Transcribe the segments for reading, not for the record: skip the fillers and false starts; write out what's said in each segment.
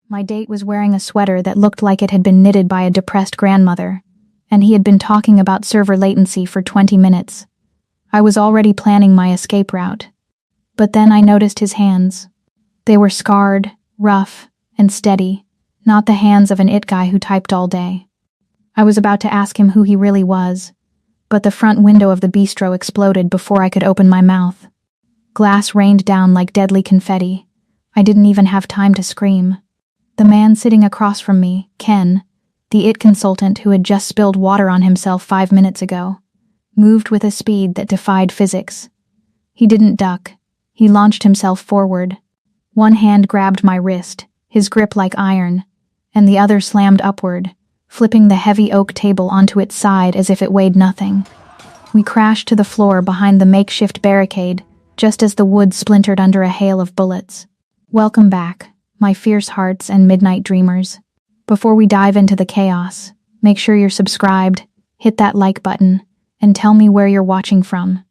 My date was wearing a sweater that looked like it had been knitted by a depressed grandmother, and he had been talking about server latency for 20 minutes. I was already planning my escape route. But then I noticed his hands. They were scarred, rough, and steady, not the hands of an it guy who typed all day. I was about to ask him who he really was, but the front window of the bistro exploded before I could open my mouth. Glass rained down like deadly confetti. I didn't even have time to scream. The man sitting across from me, Ken, the IT consultant who had just spilled water on himself 5 minutes ago, moved with a speed that defied physics. He didn't duck. He launched himself forward. One hand grabbed my wrist, his grip like iron, and the other slammed upward, flipping the heavy oak table onto its side as if it weighed nothing. We crashed to the floor behind the makeshift barricade, just as the wood splintered under a hail of bullets. Welcome back, my fierce hearts and midnight dreamers. Before we dive into the chaos, make sure you're subscribed, hit that like button, and tell me where you're watching from.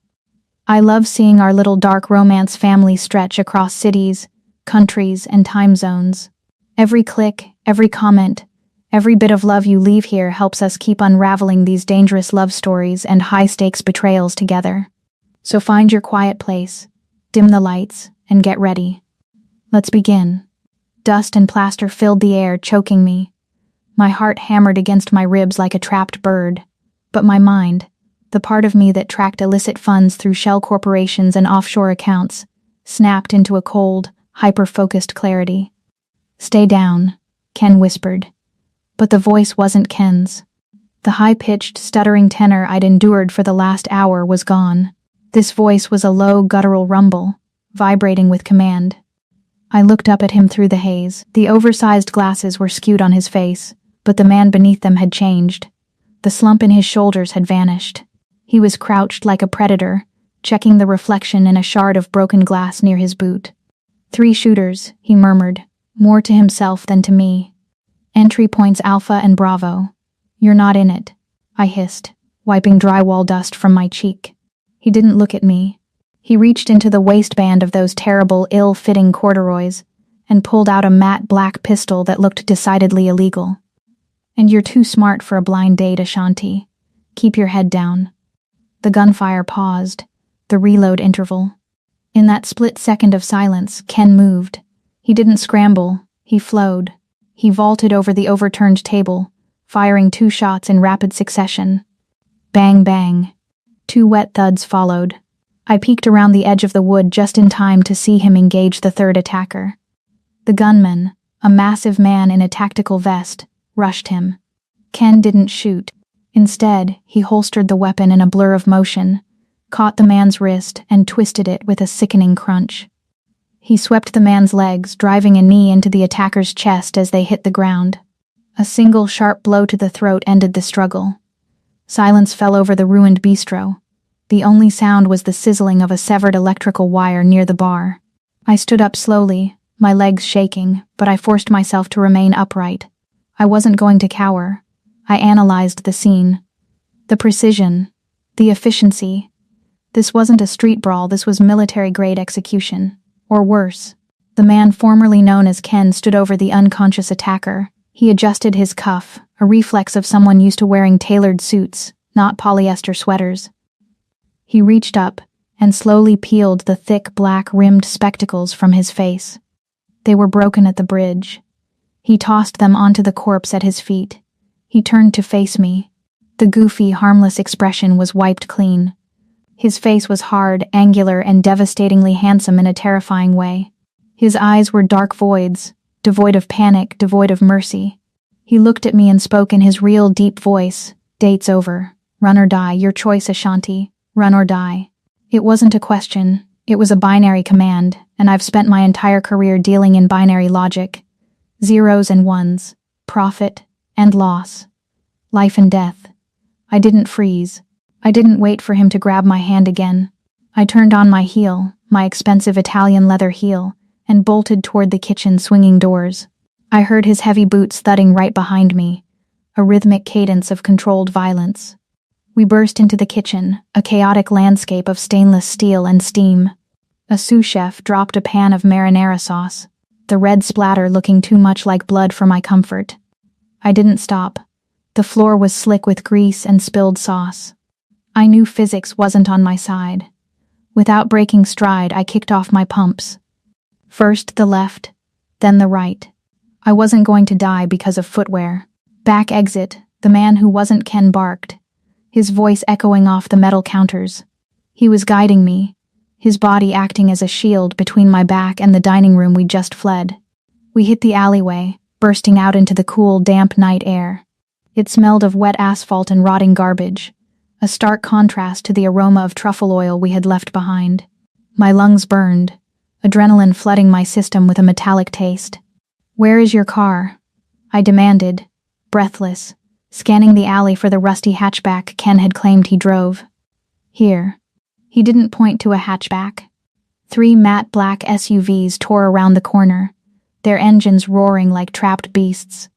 I love seeing our little dark romance family stretch across cities, countries, and time zones. Every click, every comment, every bit of love you leave here helps us keep unraveling these dangerous love stories and high-stakes betrayals together. So find your quiet place, dim the lights, and get ready. Let's begin. Dust and plaster filled the air, choking me. My heart hammered against my ribs like a trapped bird, but my mind, the part of me that tracked illicit funds through shell corporations and offshore accounts, snapped into a cold, hyper-focused clarity. "Stay down," Ken whispered. But the voice wasn't Ken's. The high-pitched, stuttering tenor I'd endured for the last hour was gone. This voice was a low, guttural rumble, vibrating with command. I looked up at him through the haze. The oversized glasses were skewed on his face, but the man beneath them had changed. The slump in his shoulders had vanished. He was crouched like a predator, checking the reflection in a shard of broken glass near his boot. "3 shooters," he murmured, more to himself than to me. "Entry points Alpha and Bravo. You're not in it," I hissed, wiping drywall dust from my cheek. He didn't look at me. He reached into the waistband of those terrible, ill-fitting corduroys and pulled out a matte black pistol that looked decidedly illegal. "And you're too smart for a blind date, Ashanti. Keep your head down." The gunfire paused, the reload interval. In that split second of silence, Ken moved. He didn't scramble, he flowed. He vaulted over the overturned table, firing 2 shots in rapid succession. Bang, bang. 2 wet thuds followed. I peeked around the edge of the wood just in time to see him engage the third attacker. The gunman, a massive man in a tactical vest, rushed him. Ken didn't shoot. Instead, he holstered the weapon in a blur of motion, caught the man's wrist, and twisted it with a sickening crunch. He swept the man's legs, driving a knee into the attacker's chest as they hit the ground. A single sharp blow to the throat ended the struggle. Silence fell over the ruined bistro. The only sound was the sizzling of a severed electrical wire near the bar. I stood up slowly, my legs shaking, but I forced myself to remain upright. I wasn't going to cower. I analyzed the scene. The precision, the efficiency. This wasn't a street brawl, this was military-grade execution. Or worse. The man formerly known as Ken stood over the unconscious attacker. He adjusted his cuff, a reflex of someone used to wearing tailored suits, not polyester sweaters. He reached up and slowly peeled the thick black-rimmed spectacles from his face. They were broken at the bridge. He tossed them onto the corpse at his feet. He turned to face me. The goofy, harmless expression was wiped clean. His face was hard, angular, and devastatingly handsome in a terrifying way. His eyes were dark voids, devoid of panic, devoid of mercy. He looked at me and spoke in his real, deep voice. "Date's over. Run or die. Your choice, Ashanti. Run or die." It wasn't a question. It was a binary command, and I've spent my entire career dealing in binary logic. Zeros and ones. Profit and loss. Life and death. I didn't freeze. I didn't wait for him to grab my hand again. I turned on my heel, my expensive Italian leather heel, and bolted toward the kitchen swinging doors. I heard his heavy boots thudding right behind me, a rhythmic cadence of controlled violence. We burst into the kitchen, a chaotic landscape of stainless steel and steam. A sous chef dropped a pan of marinara sauce. the red splatter looking too much like blood for my comfort. I didn't stop. The floor was slick with grease and spilled sauce. I knew physics wasn't on my side. Without breaking stride, I kicked off my pumps. First the left, then the right. I wasn't going to die because of footwear. Back exit, the man who wasn't Ken barked, his voice echoing off the metal counters. He was guiding me, his body acting as a shield between my back and the dining room we just fled. We hit the alleyway, bursting out into the cool, damp night air. It smelled of wet asphalt and rotting garbage, a stark contrast to the aroma of truffle oil we had left behind. My lungs burned, adrenaline flooding my system with a metallic taste. "Where is your car?" I demanded, breathless, scanning the alley for the rusty hatchback Ken had claimed he drove. "Here." He didn't point to a hatchback. 3 matte black SUVs tore around the corner, their engines roaring like trapped beasts.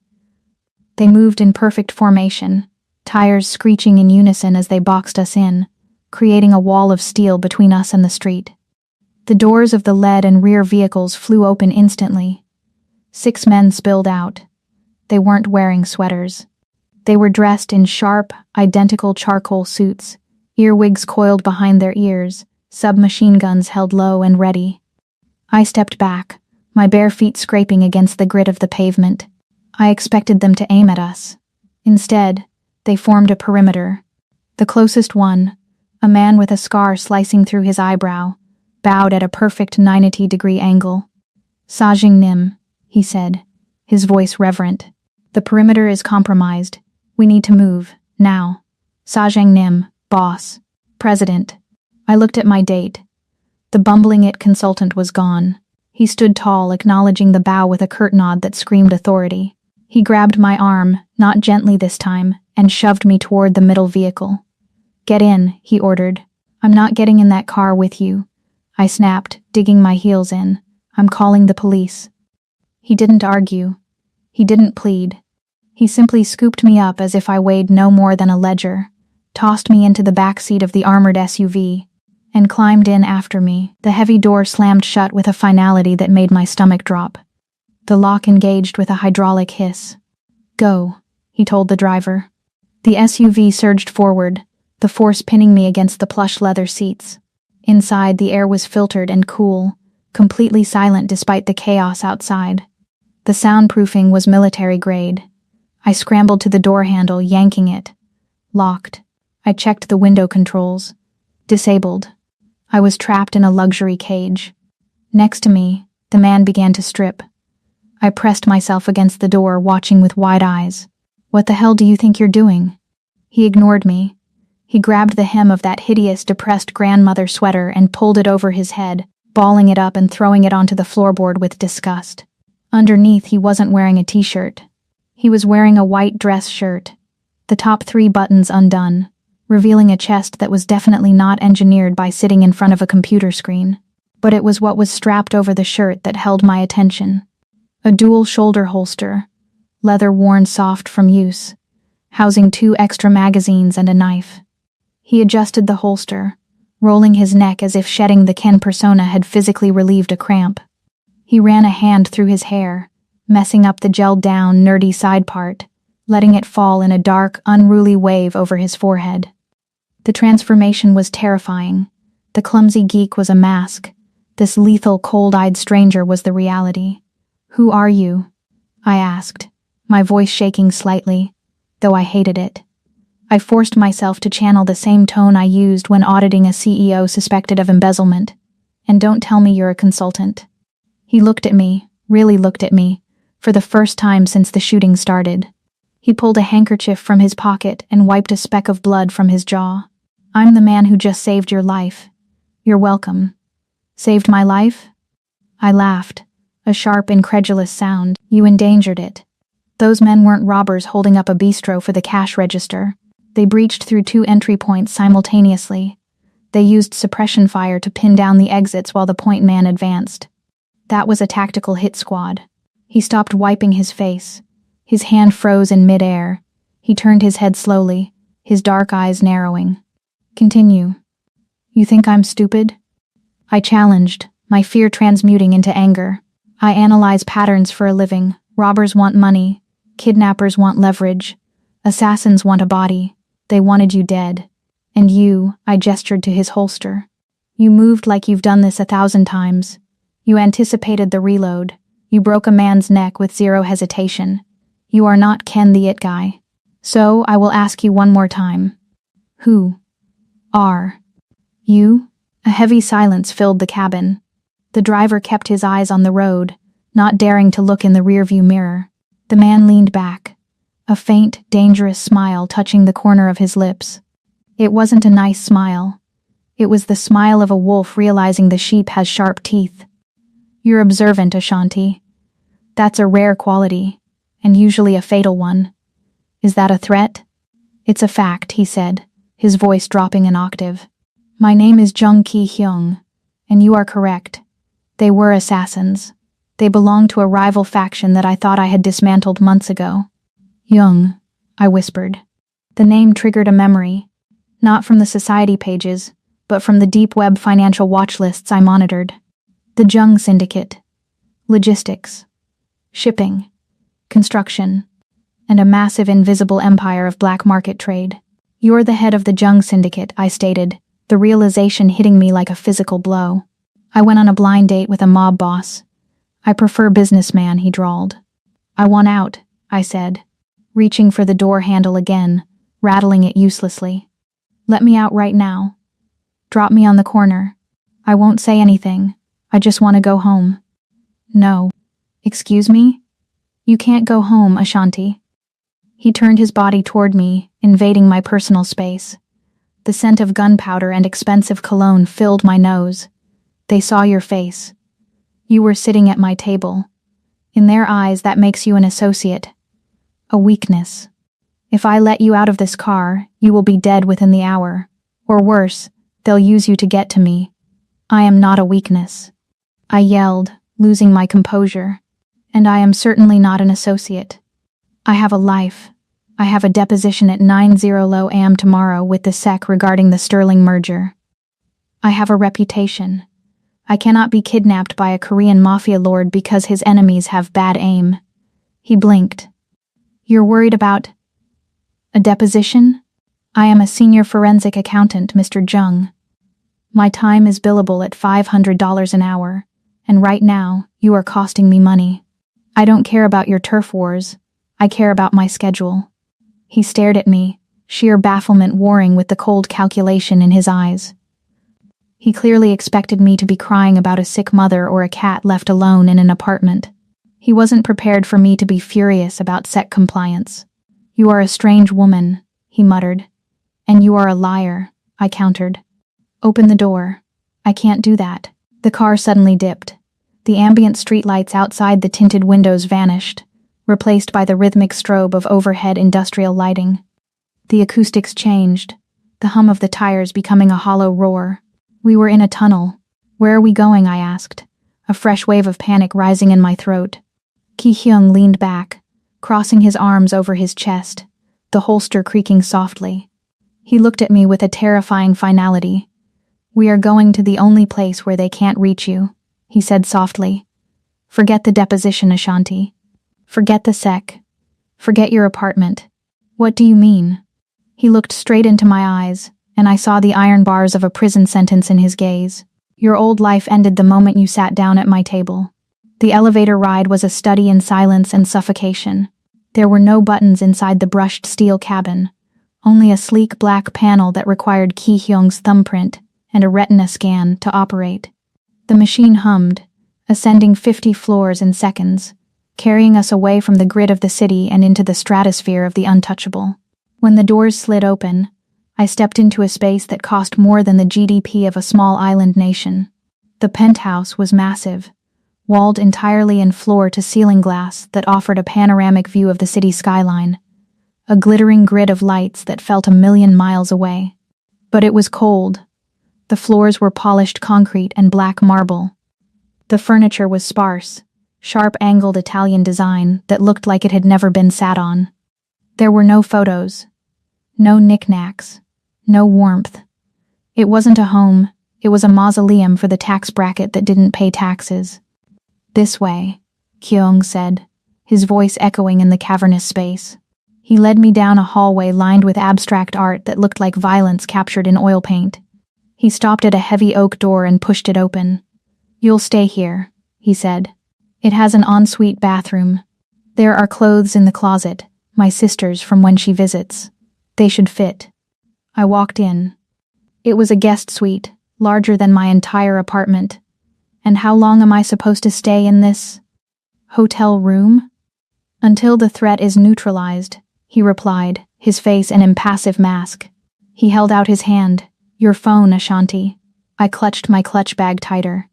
They moved in perfect formation, tires screeching in unison as they boxed us in, creating a wall of steel between us and the street. The doors of the lead and rear vehicles flew open instantly. 6 men spilled out. They weren't wearing sweaters. They were dressed in sharp, identical charcoal suits, earwigs coiled behind their ears, submachine guns held low and ready. I stepped back, my bare feet scraping against the grit of the pavement. I expected them to aim at us. Instead, they formed a perimeter. The closest one, a man with a scar slicing through his eyebrow, bowed at a perfect 90-degree angle. "Sajing Nim," he said, his voice reverent. "The perimeter is compromised. We need to move, now. Sajang Nim, boss. President." I looked at my date. The bumbling IT consultant was gone. He stood tall, acknowledging the bow with a curt nod that screamed authority. He grabbed my arm, not gently this time, and shoved me toward the middle vehicle. "Get in," he ordered. "I'm not getting in that car with you," I snapped, digging my heels in. "I'm calling the police." He didn't argue. He didn't plead. He simply scooped me up as if I weighed no more than a ledger, tossed me into the back seat of the armored SUV, and climbed in after me. The heavy door slammed shut with a finality that made my stomach drop. The lock engaged with a hydraulic hiss. "Go," he told the driver. The SUV surged forward, the force pinning me against the plush leather seats. Inside, the air was filtered and cool, completely silent despite the chaos outside. The soundproofing was military grade. I scrambled to the door handle, yanking it. Locked. I checked the window controls. Disabled. I was trapped in a luxury cage. Next to me, the man began to strip. I pressed myself against the door, watching with wide eyes. "What the hell do you think you're doing?" He ignored me. He grabbed the hem of that hideous, depressed grandmother sweater and pulled it over his head, balling it up and throwing it onto the floorboard with disgust. Underneath, he wasn't wearing a t-shirt. He was wearing a white dress shirt, the top 3 buttons undone, revealing a chest that was definitely not engineered by sitting in front of a computer screen. But it was what was strapped over the shirt that held my attention. A dual shoulder holster, leather worn soft from use, housing 2 extra magazines and a knife. He adjusted the holster, rolling his neck as if shedding the Ken persona had physically relieved a cramp. He ran a hand through his hair, messing up the gelled-down, nerdy side part, letting it fall in a dark, unruly wave over his forehead. The transformation was terrifying. The clumsy geek was a mask. This lethal, cold-eyed stranger was the reality. "Who are you?" I asked, my voice shaking slightly, though I hated it. I forced myself to channel the same tone I used when auditing a CEO suspected of embezzlement. "And don't tell me you're a consultant." He looked at me, really looked at me, for the first time since the shooting started. He pulled a handkerchief from his pocket and wiped a speck of blood from his jaw. "I'm the man who just saved your life. You're welcome." "Saved my life?" I laughed, a sharp, incredulous sound. "You endangered it." Those men weren't robbers holding up a bistro for the cash register. They breached through 2 entry points simultaneously. They used suppression fire to pin down the exits while the point man advanced. That was a tactical hit squad. He stopped wiping his face. His hand froze in midair. He turned his head slowly, his dark eyes narrowing. "Continue." "You think I'm stupid?" I challenged, my fear transmuting into anger. I analyze patterns for a living. Robbers want money. Kidnappers want leverage. Assassins want a body. They wanted you dead. And you, I gestured to his holster. You moved like you've done this 1,000 times. You anticipated the reload. You broke a man's neck with zero hesitation. You are not Ken the It Guy. So I will ask you one more time. Who are you? A heavy silence filled the cabin. The driver kept his eyes on the road, not daring to look in the rearview mirror. The man leaned back, a faint, dangerous smile touching the corner of his lips. It wasn't a nice smile. It was the smile of a wolf realizing the sheep has sharp teeth. You're observant, Ashanti. That's a rare quality, and usually a fatal one. Is that a threat? It's a fact, he said, his voice dropping an octave. My name is Jung Ki-hyung, and you are correct. They were assassins. They belonged to a rival faction that I thought I had dismantled months ago. Young, I whispered. The name triggered a memory, not from the society pages, but from the deep web financial watch lists I monitored. The Jung Syndicate. Logistics. Shipping. Construction. And a massive invisible empire of black market trade. You're the head of the Jung Syndicate, I stated, the realization hitting me like a physical blow. I went on a blind date with a mob boss. I prefer businessman, he drawled. I want out, I said, reaching for the door handle again, rattling it uselessly. Let me out right now. Drop me on the corner. I won't say anything. I just want to go home. No. Excuse me? You can't go home, Ashanti. He turned his body toward me, invading my personal space. The scent of gunpowder and expensive cologne filled my nose. They saw your face. You were sitting at my table. In their eyes, that makes you an associate. A weakness. If I let you out of this car, you will be dead within the hour. Or worse, they'll use you to get to me. I am not a weakness. I yelled, losing my composure. And I am certainly not an associate. I have a life. I have a deposition at 9:00 a.m. tomorrow with the SEC regarding the Sterling merger. I have a reputation. I cannot be kidnapped by a Korean Mafia lord because his enemies have bad aim. He blinked. You're worried about a deposition? I am a senior forensic accountant, Mr. Jung. My time is billable at $500 an hour, and right now, you are costing me money. I don't care about your turf wars. I care about my schedule. He stared at me, sheer bafflement warring with the cold calculation in his eyes. He clearly expected me to be crying about a sick mother or a cat left alone in an apartment. He wasn't prepared for me to be furious about SEC compliance. You are a strange woman, he muttered. And you are a liar, I countered. Open the door. I can't do that. The car suddenly dipped. The ambient streetlights outside the tinted windows vanished, replaced by the rhythmic strobe of overhead industrial lighting. The acoustics changed, the hum of the tires becoming a hollow roar. We were in a tunnel. Where are we going, I asked, a fresh wave of panic rising in my throat. Ki-hyung leaned back, crossing his arms over his chest, the holster creaking softly. He looked at me with a terrifying finality. We are going to the only place where they can't reach you, he said softly. Forget the deposition, Ashanti. Forget the SEC. Forget your apartment. What do you mean? He looked straight into my eyes, and I saw the iron bars of a prison sentence in his gaze. Your old life ended the moment you sat down at my table. The elevator ride was a study in silence and suffocation. There were no buttons inside the brushed steel cabin, only a sleek black panel that required Ki-hyung's thumbprint and a retina scan to operate. The machine hummed, ascending 50 floors in seconds, carrying us away from the grid of the city and into the stratosphere of the untouchable. When the doors slid open, I stepped into a space that cost more than the GDP of a small island nation. The penthouse was massive, walled entirely in floor-to-ceiling glass that offered a panoramic view of the city skyline, a glittering grid of lights that felt 1,000,000 miles away. But it was cold. The floors were polished concrete and black marble. The furniture was sparse, sharp-angled Italian design that looked like it had never been sat on. There were no photos, no knickknacks, no warmth. It wasn't a home, it was a mausoleum for the tax bracket that didn't pay taxes. This way, Kyung said, his voice echoing in the cavernous space. He led me down a hallway lined with abstract art that looked like violence captured in oil paint. He stopped at a heavy oak door and pushed it open. You'll stay here, he said. It has an ensuite bathroom. There are clothes in the closet, my sister's from when she visits. They should fit. I walked in. It was a guest suite, larger than my entire apartment. And how long am I supposed to stay in this hotel room? Until the threat is neutralized, he replied, his face an impassive mask. He held out his hand. Your phone, Ashanti. I clutched my clutch bag tighter.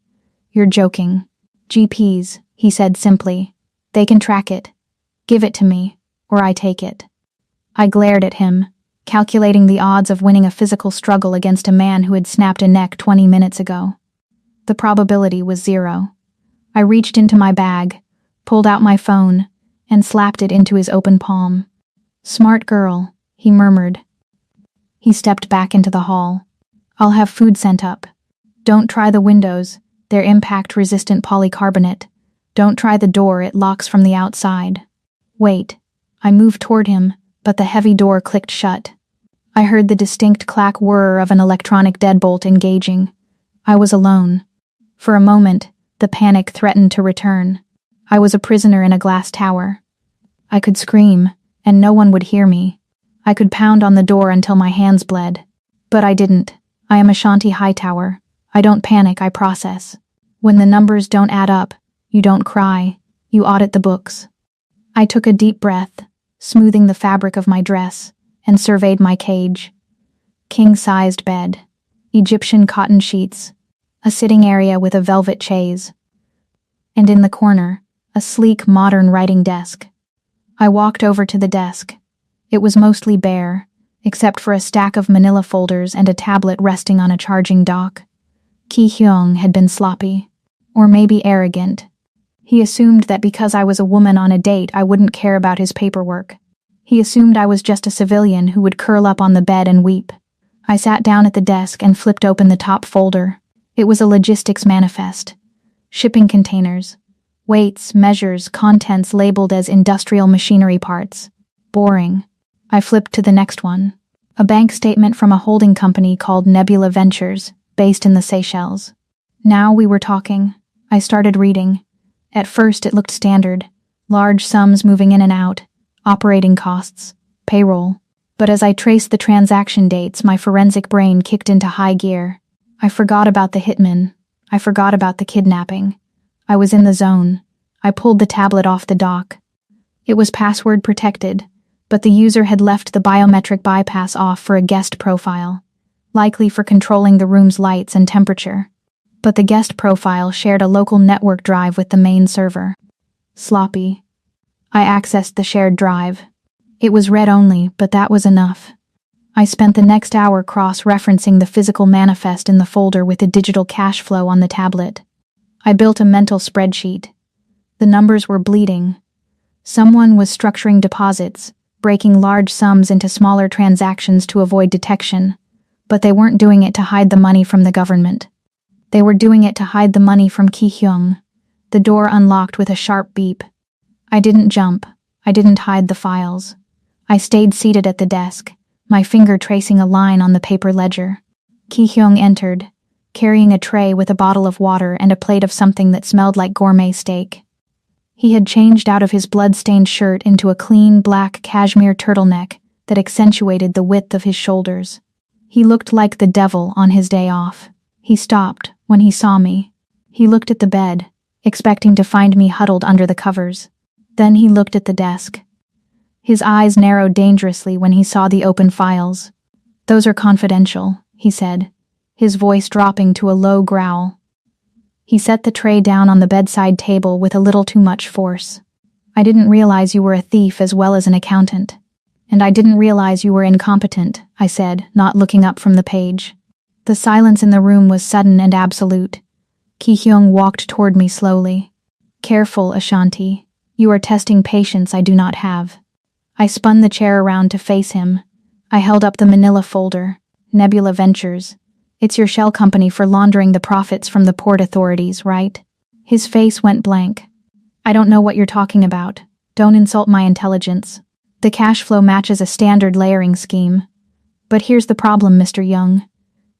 You're joking. GPs, he said simply. They can track it. Give it to me, or I take it. I glared at him, calculating the odds of winning a physical struggle against a man who had snapped a neck 20 minutes ago. The probability was 0. I reached into my bag, pulled out my phone, and slapped it into his open palm. Smart girl, he murmured. He stepped back into the hall. I'll have food sent up. Don't try the windows, they're impact-resistant polycarbonate. Don't try the door, it locks from the outside. Wait. I moved toward him, but the heavy door clicked shut. I heard the distinct clack whir of an electronic deadbolt engaging. I was alone. For a moment, the panic threatened to return. I was a prisoner in a glass tower. I could scream, and no one would hear me. I could pound on the door until my hands bled. But I didn't. I am Ashanti Hightower. I don't panic, I process. When the numbers don't add up, you don't cry, you audit the books. I took a deep breath, smoothing the fabric of my dress, and surveyed my cage. King-sized bed, Egyptian cotton sheets, a sitting area with a velvet chaise, and in the corner, a sleek, modern writing desk. I walked over to the desk. It was mostly bare, except for a stack of manila folders and a tablet resting on a charging dock. Ki Hyung had been sloppy, or maybe arrogant. He assumed that because I was a woman on a date, I wouldn't care about his paperwork. He assumed I was just a civilian who would curl up on the bed and weep. I sat down at the desk and flipped open the top folder. It was a logistics manifest. Shipping containers. Weights, measures, contents labeled as industrial machinery parts. Boring. I flipped to the next one. A bank statement from a holding company called Nebula Ventures, based in the Seychelles. Now we were talking. I started reading. At first it looked standard. Large sums moving in and out. Operating costs. Payroll. But as I traced the transaction dates, my forensic brain kicked into high gear. I forgot about the hitman. I forgot about the kidnapping. I was in the zone. I pulled the tablet off the dock. It was password protected, but the user had left the biometric bypass off for a guest profile, likely for controlling the room's lights and temperature. But the guest profile shared a local network drive with the main server. Sloppy. I accessed the shared drive. It was read-only, but that was enough. I spent the next hour cross-referencing the physical manifest in the folder with the digital cash flow on the tablet. I built a mental spreadsheet. The numbers were bleeding. Someone was structuring deposits, breaking large sums into smaller transactions to avoid detection, but they weren't doing it to hide the money from the government. They were doing it to hide the money from Ki Hyung. The door unlocked with a sharp beep. I didn't jump. I didn't hide the files. I stayed seated at the desk, my finger tracing a line on the paper ledger. Ki Hyung entered, carrying a tray with a bottle of water and a plate of something that smelled like gourmet steak. He had changed out of his blood-stained shirt into a clean black cashmere turtleneck that accentuated the width of his shoulders. He looked like the devil on his day off. He stopped when he saw me. He looked at the bed, expecting to find me huddled under the covers. Then he looked at the desk. His eyes narrowed dangerously when he saw the open files. "Those are confidential," he said, his voice dropping to a low growl. He set the tray down on the bedside table with a little too much force. "I didn't realize you were a thief as well as an accountant. And I didn't realize you were incompetent," I said, not looking up from the page. The silence in the room was sudden and absolute. Ki Hyung walked toward me slowly. "Careful, Ashanti. You are testing patience I do not have." I spun the chair around to face him. I held up the manila folder. Nebula Ventures. It's your shell company for laundering the profits from the port authorities, right? His face went blank. I don't know what you're talking about. Don't insult my intelligence. The cash flow matches a standard layering scheme. But here's the problem, Mr. Young.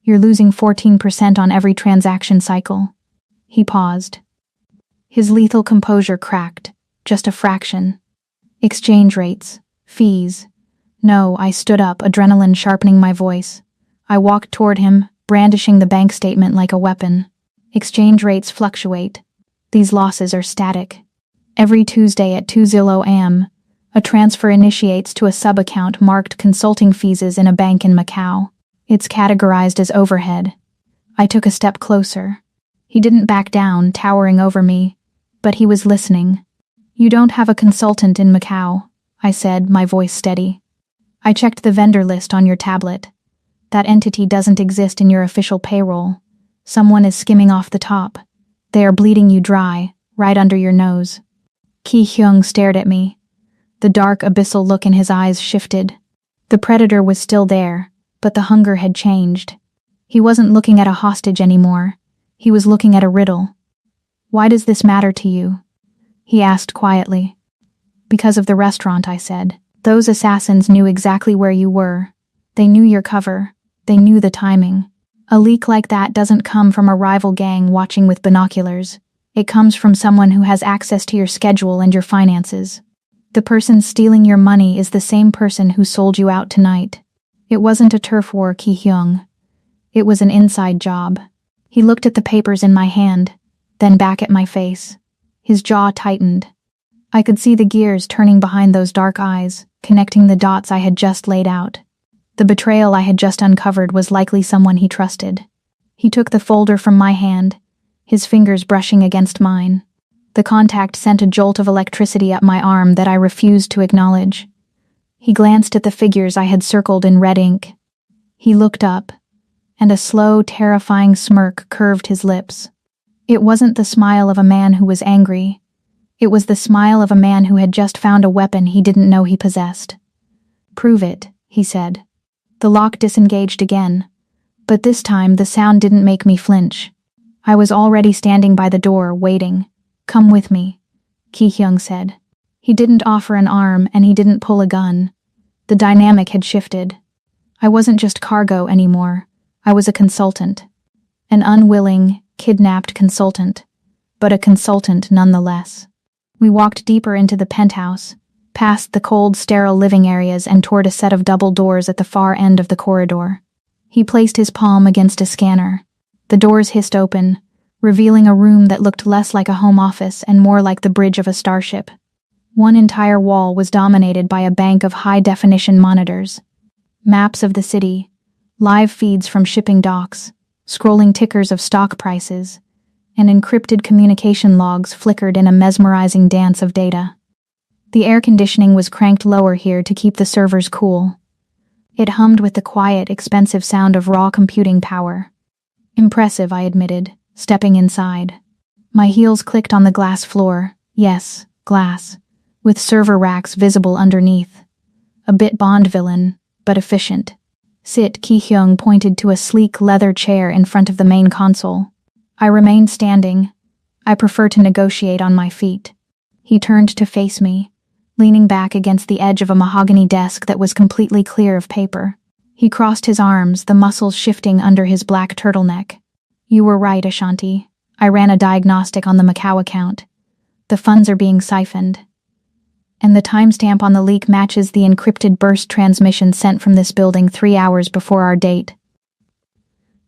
You're losing 14% on every transaction cycle. He paused. His lethal composure cracked. Just a fraction. Exchange rates. Fees. No, I stood up, adrenaline sharpening my voice. I walked toward him, brandishing the bank statement like a weapon. Exchange rates fluctuate. These losses are static. Every Tuesday at 2:00 a.m., a transfer initiates to a sub-account marked consulting fees in a bank in Macau. It's categorized as overhead. I took a step closer. He didn't back down, towering over me, but he was listening. You don't have a consultant in Macau, I said, my voice steady. I checked the vendor list on your tablet. That entity doesn't exist in your official payroll. Someone is skimming off the top. They are bleeding you dry, right under your nose. Ki Hyung stared at me. The dark, abyssal look in his eyes shifted. The predator was still there, but the hunger had changed. He wasn't looking at a hostage anymore. He was looking at a riddle. Why does this matter to you? He asked quietly. Because of the restaurant, I said. Those assassins knew exactly where you were. They knew your cover. They knew the timing. A leak like that doesn't come from a rival gang watching with binoculars. It comes from someone who has access to your schedule and your finances. The person stealing your money is the same person who sold you out tonight. It wasn't a turf war, Ki Hyung. It was an inside job. He looked at the papers in my hand, then back at my face. His jaw tightened. I could see the gears turning behind those dark eyes, connecting the dots I had just laid out. The betrayal I had just uncovered was likely someone he trusted. He took the folder from my hand, his fingers brushing against mine. The contact sent a jolt of electricity up my arm that I refused to acknowledge. He glanced at the figures I had circled in red ink. He looked up, and a slow, terrifying smirk curved his lips. It wasn't the smile of a man who was angry. It was the smile of a man who had just found a weapon he didn't know he possessed. Prove it, he said. The lock disengaged again, but this time the sound didn't make me flinch. I was already standing by the door, waiting. Come with me, Ki Hyung said. He didn't offer an arm and he didn't pull a gun. The dynamic had shifted. I wasn't just cargo anymore. I was a consultant. An unwilling, kidnapped consultant, but a consultant nonetheless. We walked deeper into the penthouse, past the cold, sterile living areas and toward a set of double doors at the far end of the corridor. He placed his palm against a scanner. The doors hissed open, revealing a room that looked less like a home office and more like the bridge of a starship. One entire wall was dominated by a bank of high-definition monitors. Maps of the city, live feeds from shipping docks, scrolling tickers of stock prices, and encrypted communication logs flickered in a mesmerizing dance of data. The air conditioning was cranked lower here to keep the servers cool. It hummed with the quiet, expensive sound of raw computing power. Impressive, I admitted, stepping inside. My heels clicked on the glass floor. Yes, glass, with server racks visible underneath. A bit Bond villain, but efficient. Sit, Ki Hyung pointed to a sleek leather chair in front of the main console. I remained standing. I prefer to negotiate on my feet. He turned to face me, leaning back against the edge of a mahogany desk that was completely clear of paper. He crossed his arms, the muscles shifting under his black turtleneck. You were right, Ashanti. I ran a diagnostic on the Macau account. The funds are being siphoned. And the timestamp on the leak matches the encrypted burst transmission sent from this building 3 hours before our date.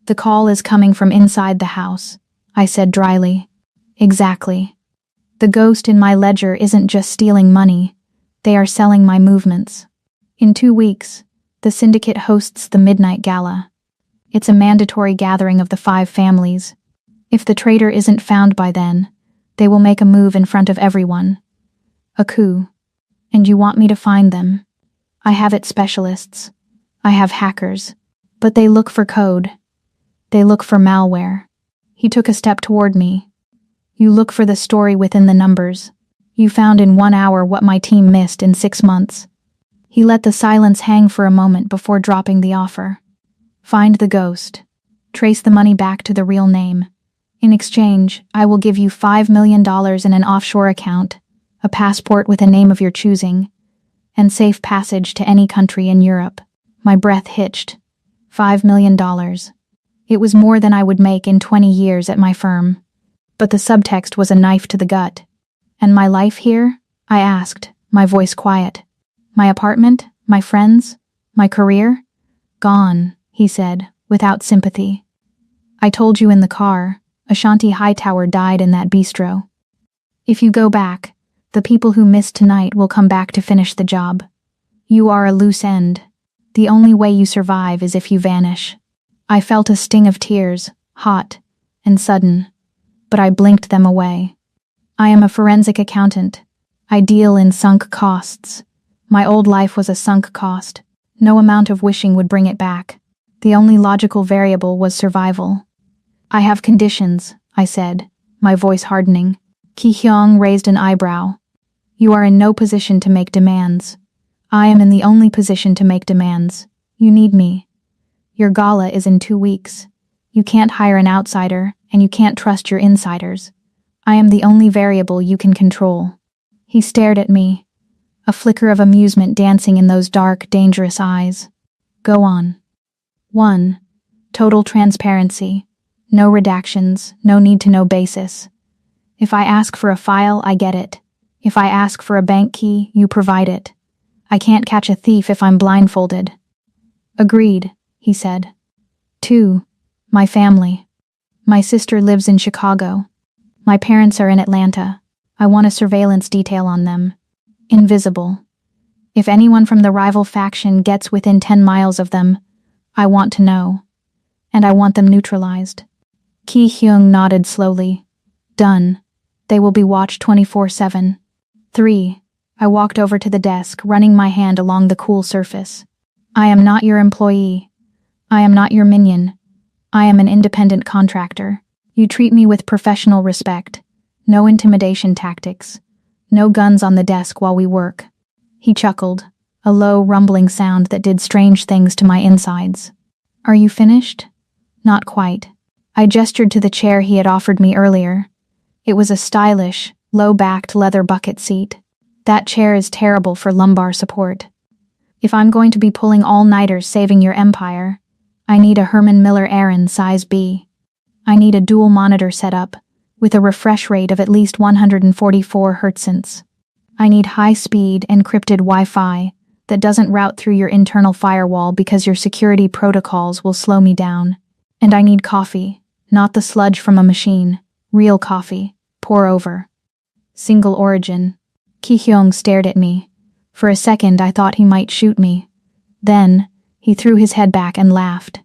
The call is coming from inside the house, I said dryly. Exactly. The ghost in my ledger isn't just stealing money. They are selling my movements. In 2 weeks, the syndicate hosts the Midnight Gala. It's a mandatory gathering of the 5 families. If the traitor isn't found by then, they will make a move in front of everyone. A coup. And you want me to find them? I have its specialists. I have hackers. But they look for code. They look for malware. He took a step toward me. You look for the story within the numbers. You found in 1 hour what my team missed in 6 months. He let the silence hang for a moment before dropping the offer. Find the ghost. Trace the money back to the real name. In exchange, I will give you $5 million in an offshore account, a passport with a name of your choosing, and safe passage to any country in Europe. My breath hitched. $5 million. It was more than I would make in 20 years at my firm. But the subtext was a knife to the gut. And my life here? I asked, my voice quiet. My apartment? My friends? My career? Gone, he said, without sympathy. I told you in the car, Ashanti Hightower died in that bistro. If you go back, the people who missed tonight will come back to finish the job. You are a loose end. The only way you survive is if you vanish. I felt a sting of tears, hot and sudden, but I blinked them away. I am a forensic accountant. I deal in sunk costs. My old life was a sunk cost. No amount of wishing would bring it back. The only logical variable was survival. I have conditions, I said, my voice hardening. Ki Hyung raised an eyebrow. You are in no position to make demands. I am in the only position to make demands. You need me. Your gala is in 2 weeks. You can't hire an outsider, and you can't trust your insiders. I am the only variable you can control. He stared at me, a flicker of amusement dancing in those dark, dangerous eyes. Go on. 1. Total transparency. No redactions, no need-to-know basis. If I ask for a file, I get it. If I ask for a bank key, you provide it. I can't catch a thief if I'm blindfolded. Agreed, he said. 2. My family. My sister lives in Chicago. My parents are in Atlanta. I want a surveillance detail on them. Invisible. If anyone from the rival faction gets within 10 miles of them, I want to know. And I want them neutralized. Ki Hyung nodded slowly. Done. They will be watched 24/7. 3. I walked over to the desk, running my hand along the cool surface. I am not your employee. I am not your minion. I am an independent contractor. You treat me with professional respect. No intimidation tactics. No guns on the desk while we work. He chuckled, a low, rumbling sound that did strange things to my insides. Are you finished? Not quite. I gestured to the chair he had offered me earlier. It was a stylish, low-backed leather bucket seat. That chair is terrible for lumbar support. If I'm going to be pulling all-nighters saving your empire, I need a Herman Miller Aaron size B. I need a dual monitor setup, with a refresh rate of at least 144 Hz. I need high-speed, encrypted Wi-Fi that doesn't route through your internal firewall because your security protocols will slow me down. And I need coffee, not the sludge from a machine. Real coffee. Pour over. Single origin. Ki Hyung stared at me. For a second, I thought he might shoot me. Then, he threw his head back and laughed.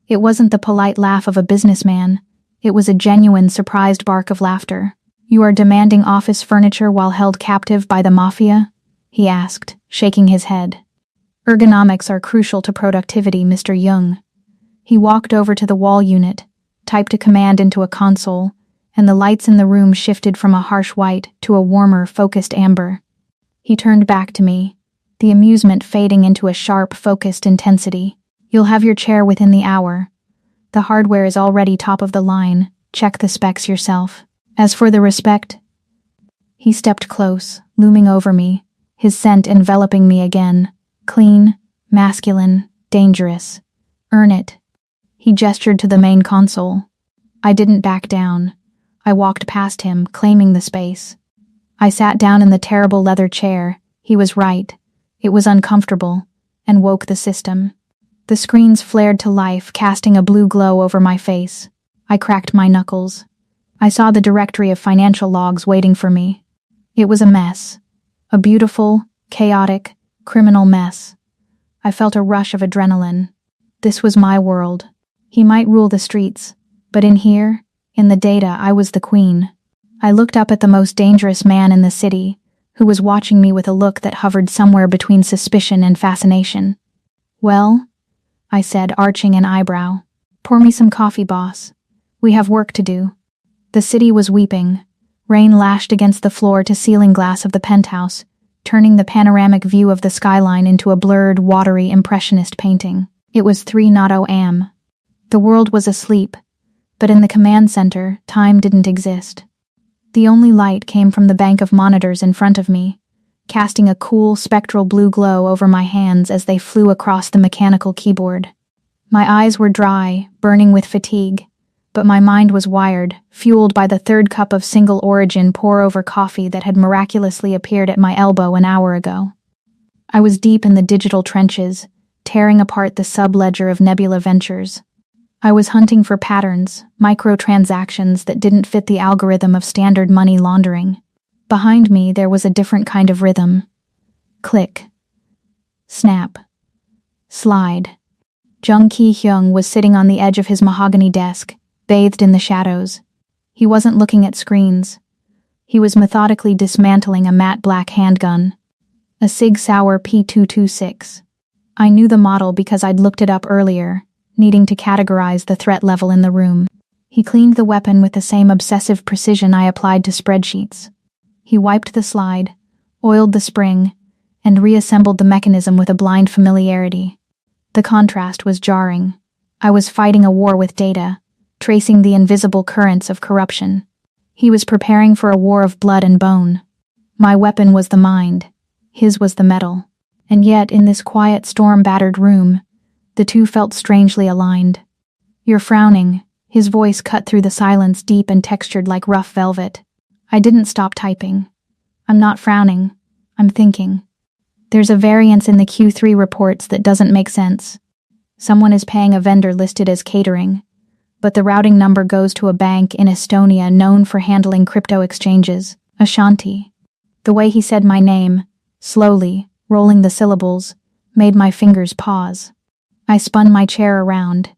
It wasn't the polite laugh of a businessman. It was a genuine, surprised bark of laughter. You are demanding office furniture while held captive by the Mafia? He asked, shaking his head. Ergonomics are crucial to productivity, Mr. Young. He walked over to the wall unit, typed a command into a console, and the lights in the room shifted from a harsh white to a warmer, focused amber. He turned back to me, the amusement fading into a sharp, focused intensity. You'll have your chair within the hour. The hardware is already top of the line. Check the specs yourself. As for the respect... He stepped close, looming over me, his scent enveloping me again. Clean, masculine, dangerous. Earn it. He gestured to the main console. I didn't back down. I walked past him, claiming the space. I sat down in the terrible leather chair. He was right. It was uncomfortable, and woke the system. The screens flared to life, casting a blue glow over my face. I cracked my knuckles. I saw the directory of financial logs waiting for me. It was a mess. A beautiful, chaotic, criminal mess. I felt a rush of adrenaline. This was my world. He might rule the streets, but in here, in the data, I was the queen. I looked up at the most dangerous man in the city, who was watching me with a look that hovered somewhere between suspicion and fascination. Well, I said, arching an eyebrow. Pour me some coffee, boss. We have work to do. The city was weeping. Rain lashed against the floor-to-ceiling glass of the penthouse, turning the panoramic view of the skyline into a blurred, watery, impressionist painting. It was 3:00 am. The world was asleep, But in the command center, time didn't exist. The only light came from the bank of monitors in front of me, casting a cool spectral blue glow over my hands as they flew across the mechanical keyboard. My eyes were dry, burning with fatigue, but my mind was wired, fueled by the third cup of single-origin pour-over coffee that had miraculously appeared at my elbow an hour ago. I was deep in the digital trenches, tearing apart the sub-ledger of Nebula Ventures. I was hunting for patterns, microtransactions that didn't fit the algorithm of standard money laundering. Behind me, there was a different kind of rhythm. Click. Snap. Slide. Jung Ki-hyung was sitting on the edge of his mahogany desk, bathed in the shadows. He wasn't looking at screens. He was methodically dismantling a matte black handgun, a Sig Sauer P226. I knew the model because I'd looked it up earlier, needing to categorize the threat level in the room. He cleaned the weapon with the same obsessive precision I applied to spreadsheets. He wiped the slide, oiled the spring, and reassembled the mechanism with a blind familiarity. The contrast was jarring. I was fighting a war with data, tracing the invisible currents of corruption. He was preparing for a war of blood and bone. My weapon was the mind. His was the metal. And yet, in this quiet, storm-battered room, the two felt strangely aligned. "You're frowning." His voice cut through the silence, deep and textured like rough velvet. I didn't stop typing. "I'm not frowning. I'm thinking. There's a variance in the Q3 reports that doesn't make sense. Someone is paying a vendor listed as catering, but the routing number goes to a bank in Estonia known for handling crypto exchanges, Ashanti." The way he said my name, slowly, rolling the syllables, made my fingers pause. I spun my chair around.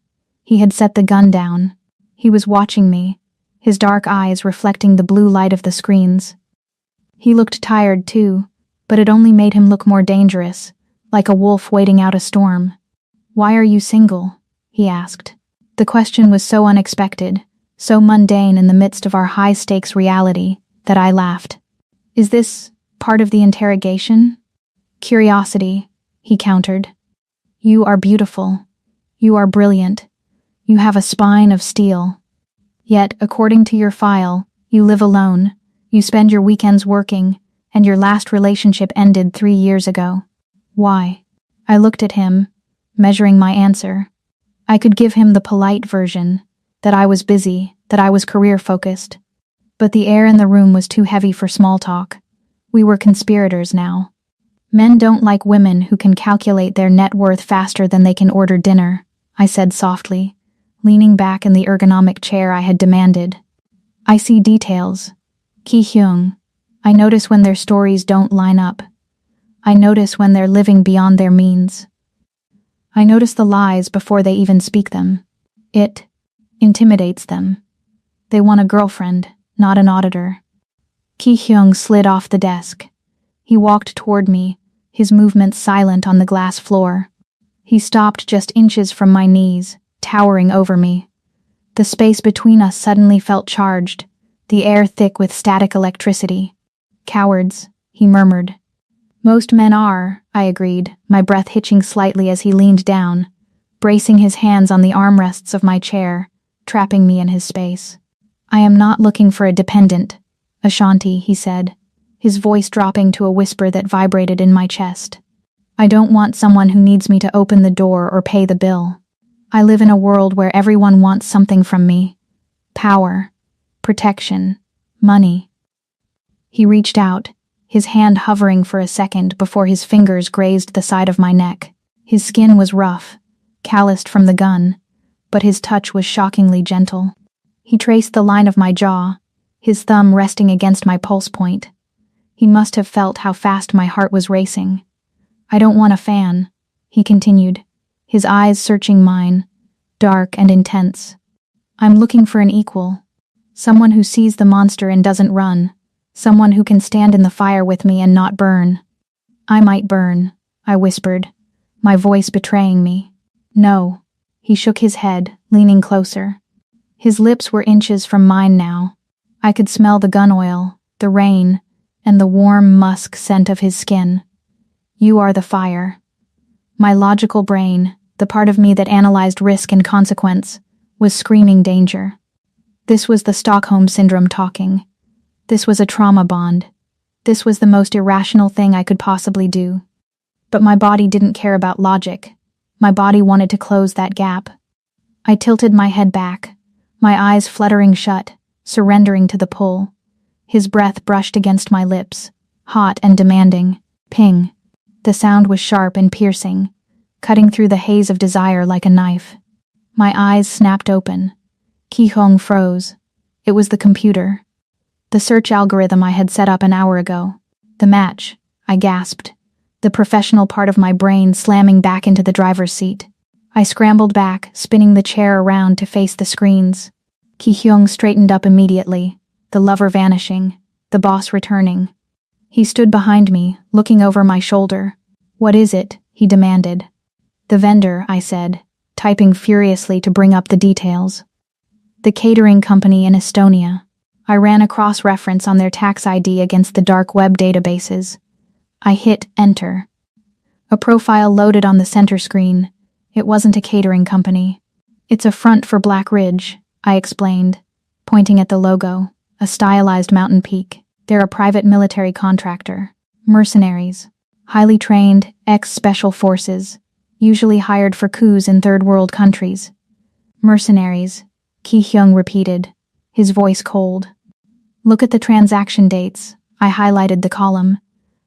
He had set the gun down. He was watching me, his dark eyes reflecting the blue light of the screens. He looked tired too, but it only made him look more dangerous, like a wolf waiting out a storm. "Why are you single?" he asked. The question was so unexpected, so mundane in the midst of our high-stakes reality, that I laughed. "Is this part of the interrogation?" "Curiosity," he countered. "You are beautiful. You are brilliant. You have a spine of steel. Yet, according to your file, you live alone, you spend your weekends working, and your last relationship ended 3 years ago. Why?" I looked at him, measuring my answer. I could give him the polite version, that I was busy, that I was career-focused. But the air in the room was too heavy for small talk. We were conspirators now. "Men don't like women who can calculate their net worth faster than they can order dinner," I said softly, leaning back in the ergonomic chair I had demanded. "I see details. Ki-hyung. I notice when their stories don't line up. I notice when they're living beyond their means. I notice the lies before they even speak them. It intimidates them. They want a girlfriend, not an auditor." Ki-hyung slid off the desk. He walked toward me, his movements silent on the glass floor. He stopped just inches from my knees, towering over me. The space between us suddenly felt charged, the air thick with static electricity. "Cowards," he murmured. "Most men are," I agreed, my breath hitching slightly as he leaned down, bracing his hands on the armrests of my chair, trapping me in his space. "I am not looking for a dependent, Ashanti," he said, his voice dropping to a whisper that vibrated in my chest. "I don't want someone who needs me to open the door or pay the bill. I live in a world where everyone wants something from me. Power, protection, money." He reached out, his hand hovering for a second before his fingers grazed the side of my neck. His skin was rough, calloused from the gun, but his touch was shockingly gentle. He traced the line of my jaw, his thumb resting against my pulse point. He must have felt how fast my heart was racing. "I don't want a fan," he continued, his eyes searching mine, dark and intense. "I'm looking for an equal, someone who sees the monster and doesn't run, someone who can stand in the fire with me and not burn." "I might burn," I whispered, my voice betraying me. "No." He shook his head, leaning closer. His lips were inches from mine now. I could smell the gun oil, the rain, and the warm musk scent of his skin. "You are the fire." My logical brain, the part of me that analyzed risk and consequence, was screaming danger. This was the Stockholm Syndrome talking. This was a trauma bond. This was the most irrational thing I could possibly do. But my body didn't care about logic. My body wanted to close that gap. I tilted my head back, my eyes fluttering shut, surrendering to the pull. His breath brushed against my lips, hot and demanding. Ping. The sound was sharp and piercing, cutting through the haze of desire like a knife. My eyes snapped open. Ki-hong froze. It was the computer. The search algorithm I had set up an hour ago. The match, I gasped, the professional part of my brain slamming back into the driver's seat. I scrambled back, spinning the chair around to face the screens. Ki-hyung straightened up immediately, the lover vanishing, the boss returning. He stood behind me, looking over my shoulder. "What is it?" he demanded. "The vendor," I said, typing furiously to bring up the details. "The catering company in Estonia." I ran a cross-reference on their tax ID against the dark web databases. I hit enter. A profile loaded on the center screen. It wasn't a catering company. "It's a front for Black Ridge," I explained, pointing at the logo, a stylized mountain peak. "They're a private military contractor. Mercenaries. Highly trained, ex-special forces, usually hired for coups in third-world countries." "Mercenaries," Ki-hyung repeated, his voice cold. "Look at the transaction dates." I highlighted the column.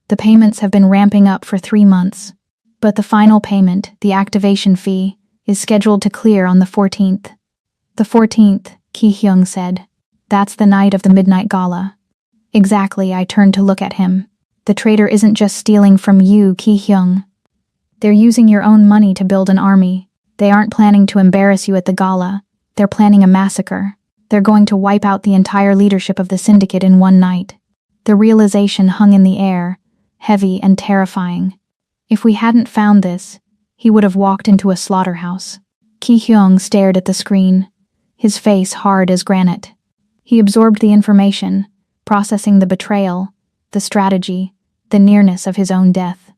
"The payments have been ramping up for 3 months. But the final payment, the activation fee, is scheduled to clear on the 14th. "The 14th, Ki-hyung said. "That's the night of the midnight gala." "Exactly," I turned to look at him. "The traitor isn't just stealing from you, Ki-hyung. They're using your own money to build an army. They aren't planning to embarrass you at the gala. They're planning a massacre. They're going to wipe out the entire leadership of the syndicate in one night." The realization hung in the air, heavy and terrifying. If we hadn't found this, he would have walked into a slaughterhouse. Ki-hyung stared at the screen, his face hard as granite. He absorbed the information, processing the betrayal, the strategy, the nearness of his own death.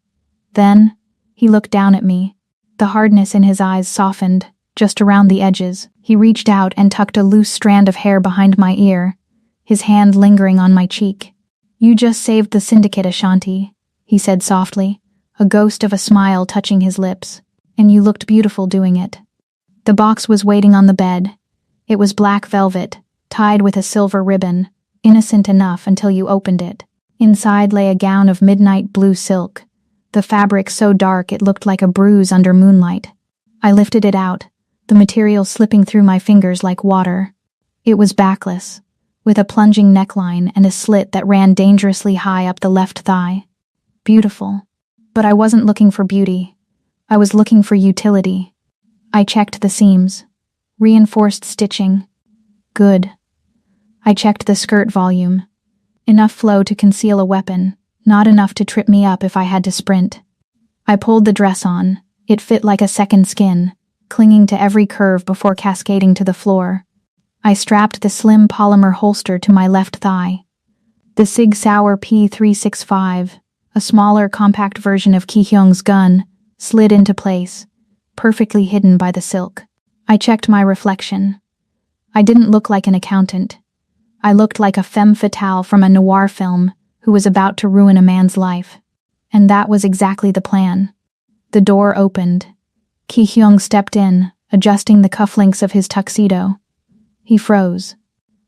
Then, he looked down at me. The hardness in his eyes softened, just around the edges. He reached out and tucked a loose strand of hair behind my ear, his hand lingering on my cheek. "You just saved the syndicate, Ashanti," he said softly, a ghost of a smile touching his lips, "and you looked beautiful doing it." The box was waiting on the bed. It was black velvet, tied with a silver ribbon, innocent enough until you opened it. Inside lay a gown of midnight blue silk, the fabric so dark it looked like a bruise under moonlight. I lifted it out, the material slipping through my fingers like water. It was backless, with a plunging neckline and a slit that ran dangerously high up the left thigh. Beautiful. But I wasn't looking for beauty. I was looking for utility. I checked the seams. Reinforced stitching. Good. I checked the skirt volume. Enough flow to conceal a weapon, not enough to trip me up if I had to sprint. I pulled the dress on. It fit like a second skin, clinging to every curve before cascading to the floor. I strapped the slim polymer holster to my left thigh. The Sig Sauer P365, a smaller, compact version of Ki-hyung's gun, slid into place, perfectly hidden by the silk. I checked my reflection. I didn't look like an accountant. I looked like a femme fatale from a noir film who was about to ruin a man's life. And that was exactly the plan. The door opened. Ki-hyung stepped in, adjusting the cufflinks of his tuxedo. He froze.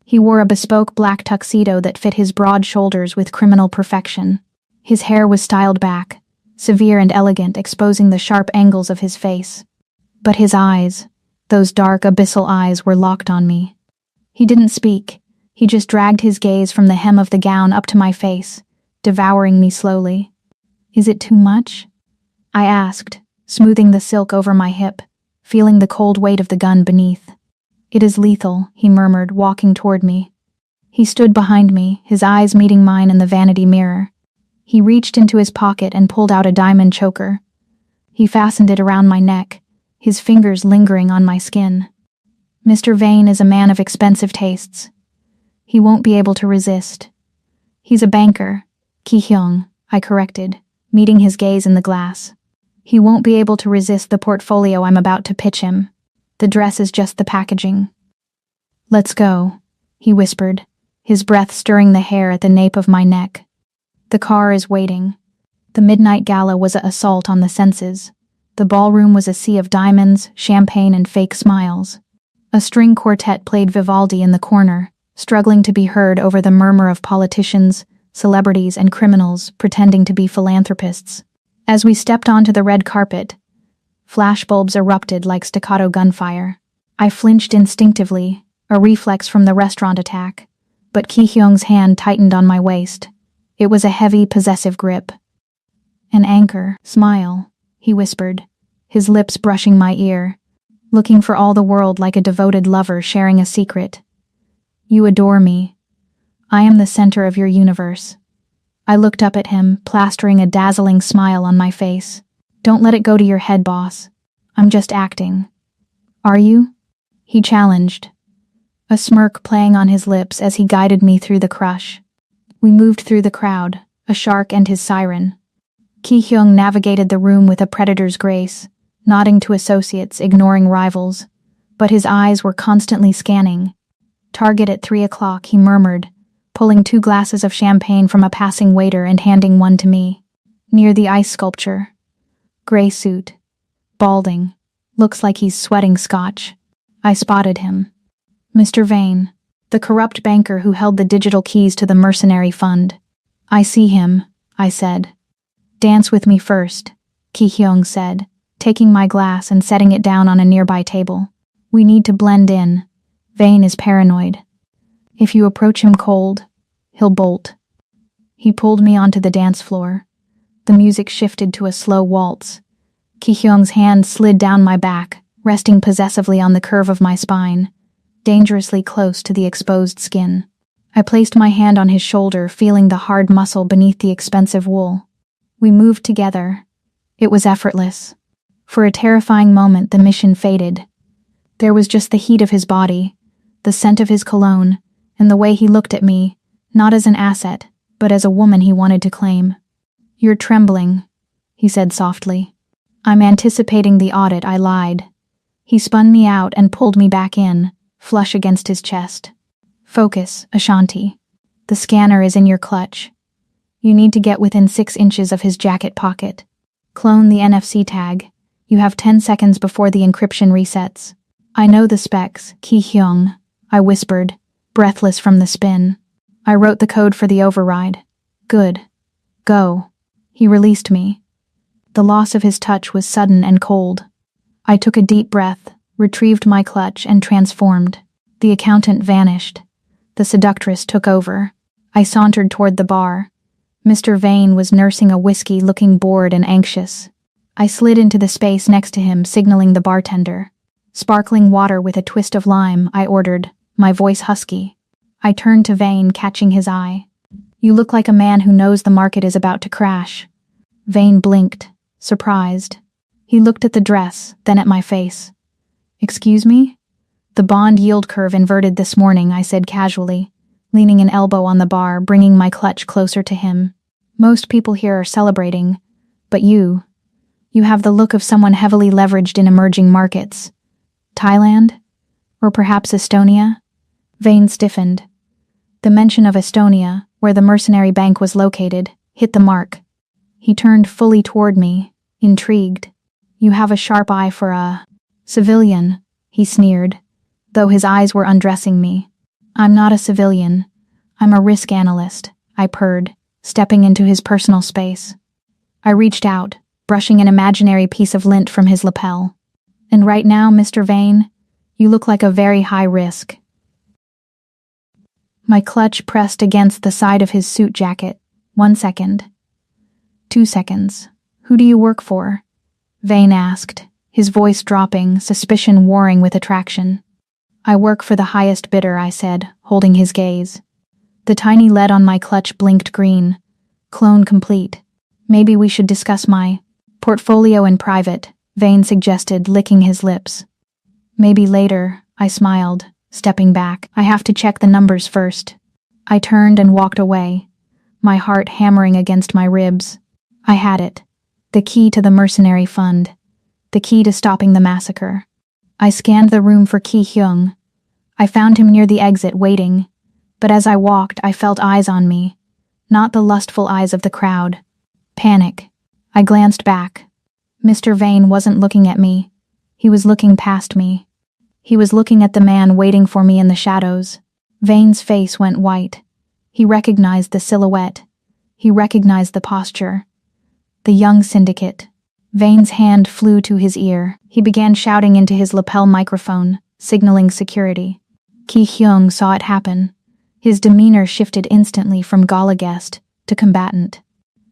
He wore a bespoke black tuxedo that fit his broad shoulders with criminal perfection. His hair was styled back, severe and elegant, exposing the sharp angles of his face. But his eyes, those dark, abyssal eyes, were locked on me. He didn't speak. He just dragged his gaze from the hem of the gown up to my face, devouring me slowly. "Is it too much?" I asked, smoothing the silk over my hip, feeling the cold weight of the gun beneath. "It is lethal," he murmured, walking toward me. He stood behind me, his eyes meeting mine in the vanity mirror. He reached into his pocket and pulled out a diamond choker. He fastened it around my neck, his fingers lingering on my skin. "Mr. Vane is a man of expensive tastes. He won't be able to resist." "He's a banker," Ki-hyung, I corrected, meeting his gaze in the glass. "He won't be able to resist the portfolio I'm about to pitch him. The dress is just the packaging." "Let's go," he whispered, his breath stirring the hair at the nape of my neck. The car is waiting. The midnight gala was an assault on the senses. The ballroom was a sea of diamonds, champagne, and fake smiles. A string quartet played Vivaldi in the corner, struggling to be heard over the murmur of politicians, celebrities, and criminals pretending to be philanthropists. As we stepped onto the red carpet, flashbulbs erupted like staccato gunfire. I flinched instinctively, a reflex from the restaurant attack, but Ki-hyung's hand tightened on my waist. It was a heavy, possessive grip. "An anchor, smile," he whispered, his lips brushing my ear, looking for all the world like a devoted lover sharing a secret. "You adore me. I am the center of your universe." I looked up at him, plastering a dazzling smile on my face. "Don't let it go to your head, boss. I'm just acting." "Are you?" he challenged, a smirk playing on his lips as he guided me through the crush. We moved through the crowd, a shark and his siren. Ki-hyung navigated the room with a predator's grace, nodding to associates, ignoring rivals, but his eyes were constantly scanning. "Target at 3 o'clock, he murmured, pulling 2 glasses of champagne from a passing waiter and handing one to me. "Near the ice sculpture. Gray suit. Balding. Looks like he's sweating scotch." I spotted him. "Mr. Vane, the corrupt banker who held the digital keys to the mercenary fund." "I see him," I said. "Dance with me first," Ki-hyung said, taking my glass and setting it down on a nearby table. "We need to blend in. Vane is paranoid. If you approach him cold, he'll bolt." He pulled me onto the dance floor. The music shifted to a slow waltz. Ki-hyung's hand slid down my back, resting possessively on the curve of my spine, dangerously close to the exposed skin. I placed my hand on his shoulder, feeling the hard muscle beneath the expensive wool. We moved together. It was effortless. For a terrifying moment, the mission faded. There was just the heat of his body, the scent of his cologne, and the way he looked at me, not as an asset, but as a woman he wanted to claim. "You're trembling," he said softly. "I'm anticipating the audit," I lied. He spun me out and pulled me back in, flush against his chest. "Focus, Ashanti. The scanner is in your clutch. You need to get within 6 inches of his jacket pocket. Clone the NFC tag. You have 10 seconds before the encryption resets." "I know the specs, Ki-hyung," I whispered, breathless from the spin. "I wrote the code for the override." "Good. Go." He released me. The loss of his touch was sudden and cold. I took a deep breath, retrieved my clutch, and transformed. The accountant vanished. The seductress took over. I sauntered toward the bar. Mr. Vane was nursing a whiskey, looking bored and anxious. I slid into the space next to him, signaling the bartender. "Sparkling water with a twist of lime," I ordered, my voice husky. I turned to Vane, catching his eye. "You look like a man who knows the market is about to crash." Vane blinked, surprised. He looked at the dress, then at my face. "Excuse me?" "The bond yield curve inverted this morning," I said casually, leaning an elbow on the bar, bringing my clutch closer to him. "Most people here are celebrating, but you have the look of someone heavily leveraged in emerging markets. Thailand? Or perhaps Estonia?" Vane stiffened. The mention of Estonia, where the mercenary bank was located, hit the mark. He turned fully toward me, intrigued. "You have a sharp eye for a civilian," he sneered, though his eyes were undressing me. "I'm not a civilian. I'm a risk analyst," I purred, stepping into his personal space. I reached out, brushing an imaginary piece of lint from his lapel. "And right now, Mr. Vane, you look like a very high risk." My clutch pressed against the side of his suit jacket. 1 second. 2 seconds. "Who do you work for?" Vane asked, his voice dropping, suspicion warring with attraction. "I work for the highest bidder," I said, holding his gaze. The tiny LED on my clutch blinked green. "Clone complete. Maybe we should discuss my portfolio in private," Vane suggested, licking his lips. "Maybe later," I smiled, stepping back. "I have to check the numbers first." I turned and walked away, my heart hammering against my ribs. I had it. The key to the mercenary fund. The key to stopping the massacre. I scanned the room for Ki-hyung. I found him near the exit, waiting. But as I walked, I felt eyes on me. Not the lustful eyes of the crowd. Panic. I glanced back. Mr. Vane wasn't looking at me. He was looking past me. He was looking at the man waiting for me in the shadows. Vane's face went white. He recognized the silhouette. He recognized the posture. The young syndicate. Vane's hand flew to his ear. He began shouting into his lapel microphone, signaling security. Ki Hyung saw it happen. His demeanor shifted instantly from gala guest to combatant.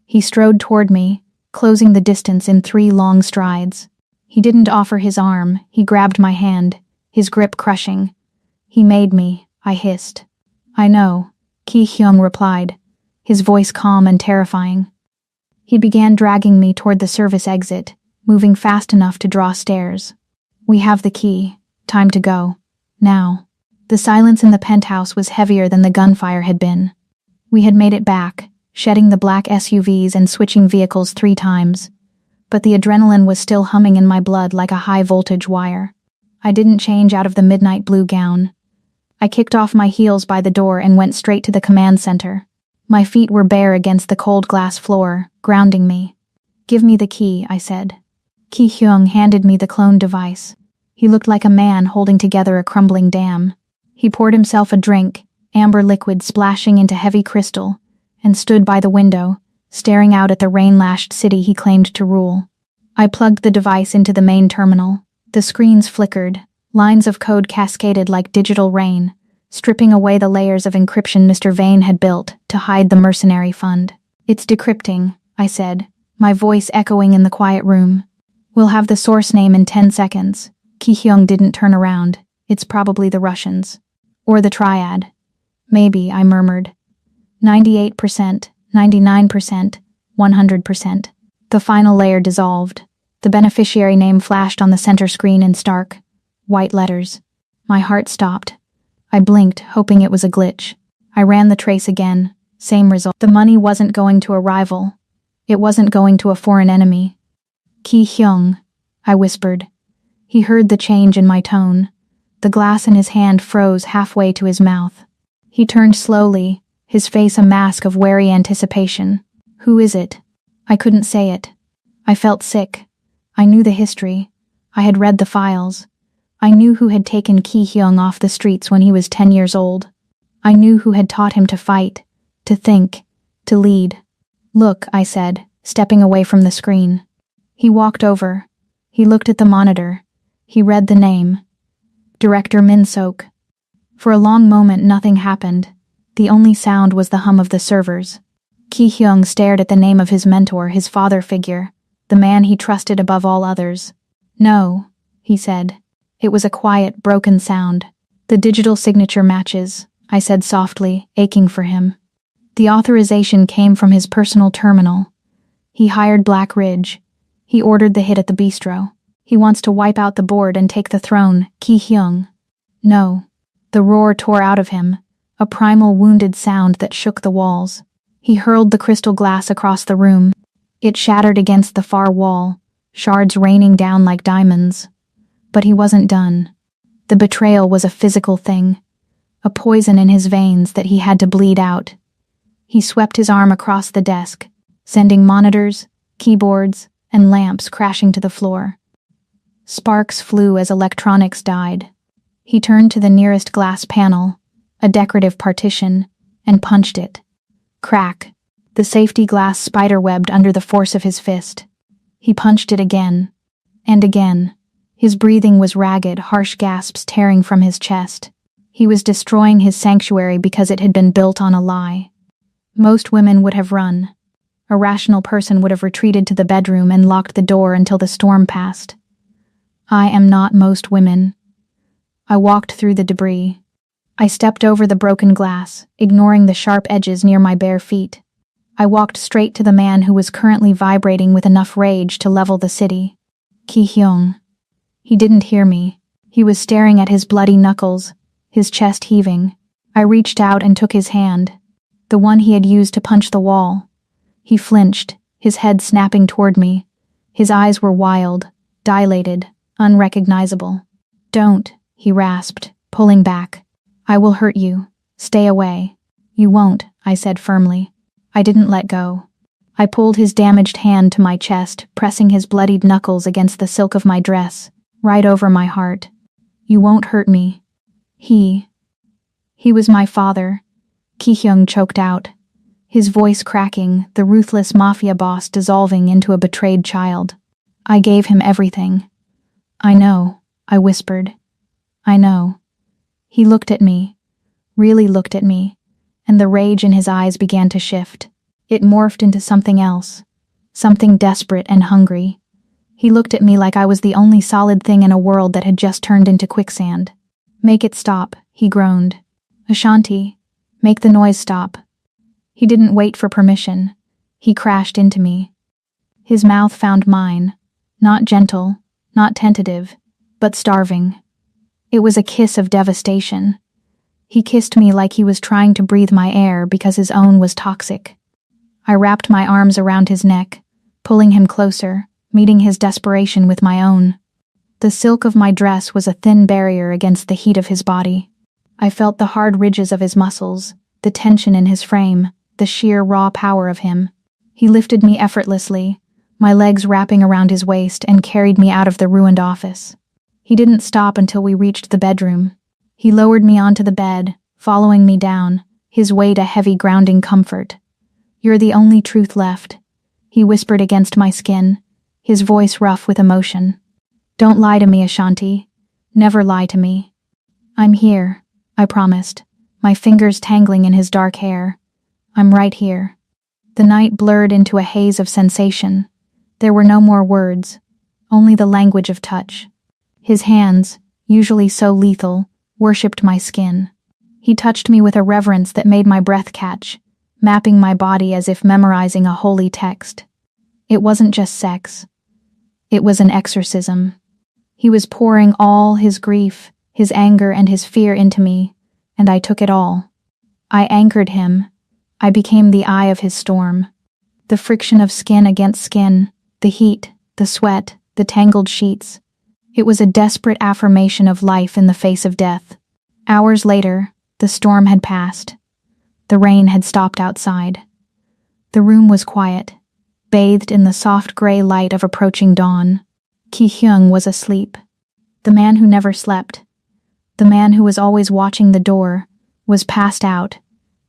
He strode toward me, closing the distance in 3 long strides. He didn't offer his arm. He grabbed my hand, his grip crushing. He made me, I hissed. I know, Ki Hyung replied, his voice calm and terrifying. He began dragging me toward the service exit, moving fast enough to draw stairs. We have the key. Time to go. Now. The silence in the penthouse was heavier than the gunfire had been. We had made it back, shedding the black SUVs and switching vehicles 3 times. But the adrenaline was still humming in my blood like a high-voltage wire. I didn't change out of the midnight blue gown. I kicked off my heels by the door and went straight to the command center. My feet were bare against the cold glass floor, grounding me. Give me the key, I said. Ki Hyung handed me the clone device. He looked like a man holding together a crumbling dam. He poured himself a drink, amber liquid splashing into heavy crystal, and stood by the window, staring out at the rain-lashed city he claimed to rule. I plugged the device into the main terminal. The screens flickered, lines of code cascaded like digital rain, stripping away the layers of encryption Mr. Vane had built to hide the mercenary fund. It's decrypting, I said, my voice echoing in the quiet room. We'll have the source name in 10 seconds. Ki Hyung didn't turn around. It's probably the Russians. Or the Triad. Maybe, I murmured. 98%, 99%, 100%. The final layer dissolved. The beneficiary name flashed on the center screen in stark, white letters. My heart stopped. I blinked, hoping it was a glitch. I ran the trace again. Same result. The money wasn't going to a rival. It wasn't going to a foreign enemy. Ki Hyung, I whispered. He heard the change in my tone. The glass in his hand froze halfway to his mouth. He turned slowly, his face a mask of wary anticipation. Who is it? I couldn't say it. I felt sick. I knew the history. I had read the files. I knew who had taken Ki Hyung off the streets when he was 10 years old. I knew who had taught him to fight, to think, to lead. Look, I said, stepping away from the screen. He walked over. He looked at the monitor. He read the name. Director Min-sok. For a long moment nothing happened. The only sound was the hum of the servers. Ki Hyung stared at the name of his mentor, his father figure, the man he trusted above all others. No, he said. It was a quiet, broken sound. The digital signature matches, I said softly, aching for him. The authorization came from his personal terminal. He hired Black Ridge. He ordered the hit at the bistro. He wants to wipe out the board and take the throne, Ki Hyung. No. The roar tore out of him, a primal wounded sound that shook the walls. He hurled the crystal glass across the room. It shattered against the far wall, shards raining down like diamonds. But he wasn't done. The betrayal was a physical thing, a poison in his veins that he had to bleed out. He swept his arm across the desk, sending monitors, keyboards, and lamps crashing to the floor. Sparks flew as electronics died. He turned to the nearest glass panel, a decorative partition, and punched it. Crack. The safety glass spiderwebbed under the force of his fist. He punched it again, and again. His breathing was ragged, harsh gasps tearing from his chest. He was destroying his sanctuary because it had been built on a lie. Most women would have run. A rational person would have retreated to the bedroom and locked the door until the storm passed. I am not most women. I walked through the debris. I stepped over the broken glass, ignoring the sharp edges near my bare feet. I walked straight to the man who was currently vibrating with enough rage to level the city. Ki Hyung. He didn't hear me. He was staring at his bloody knuckles, his chest heaving. I reached out and took his hand, the one he had used to punch the wall. He flinched, his head snapping toward me. His eyes were wild, dilated, unrecognizable. Don't, he rasped, pulling back. "I will hurt you. Stay away." "You won't," I said firmly. I didn't let go. I pulled his damaged hand to my chest, pressing his bloodied knuckles against the silk of my dress, right over my heart. "You won't hurt me." He was my father," Ki-hyung choked out, his voice cracking, the ruthless mafia boss dissolving into a betrayed child. "I gave him everything." "I know," I whispered. "I know." He looked at me, really looked at me, and the rage in his eyes began to shift. It morphed into something else, something desperate and hungry. He looked at me like I was the only solid thing in a world that had just turned into quicksand. "Make it stop," he groaned. "Ashanti, make the noise stop." He didn't wait for permission. He crashed into me. His mouth found mine, not gentle, not tentative, but starving. It was a kiss of devastation. He kissed me like he was trying to breathe my air because his own was toxic. I wrapped my arms around his neck, pulling him closer, meeting his desperation with my own. The silk of my dress was a thin barrier against the heat of his body. I felt the hard ridges of his muscles, the tension in his frame, the sheer raw power of him. He lifted me effortlessly, my legs wrapping around his waist, and carried me out of the ruined office. He didn't stop until we reached the bedroom. He lowered me onto the bed, following me down, his weight a heavy grounding comfort. "You're the only truth left," he whispered against my skin, his voice rough with emotion. "Don't lie to me, Ashanti. Never lie to me." "I'm here," I promised, my fingers tangling in his dark hair. "I'm right here." The night blurred into a haze of sensation. There were no more words, only the language of touch. His hands, usually so lethal, worshipped my skin. He touched me with a reverence that made my breath catch, mapping my body as if memorizing a holy text. It wasn't just sex. It was an exorcism. He was pouring all his grief, his anger, and his fear into me, and I took it all. I anchored him. I became the eye of his storm. The friction of skin against skin, the heat, the sweat, the tangled sheets. It was a desperate affirmation of life in the face of death. Hours later, the storm had passed. The rain had stopped outside. The room was quiet, bathed in the soft gray light of approaching dawn. Ki-hyung was asleep. The man who never slept, the man who was always watching the door, was passed out,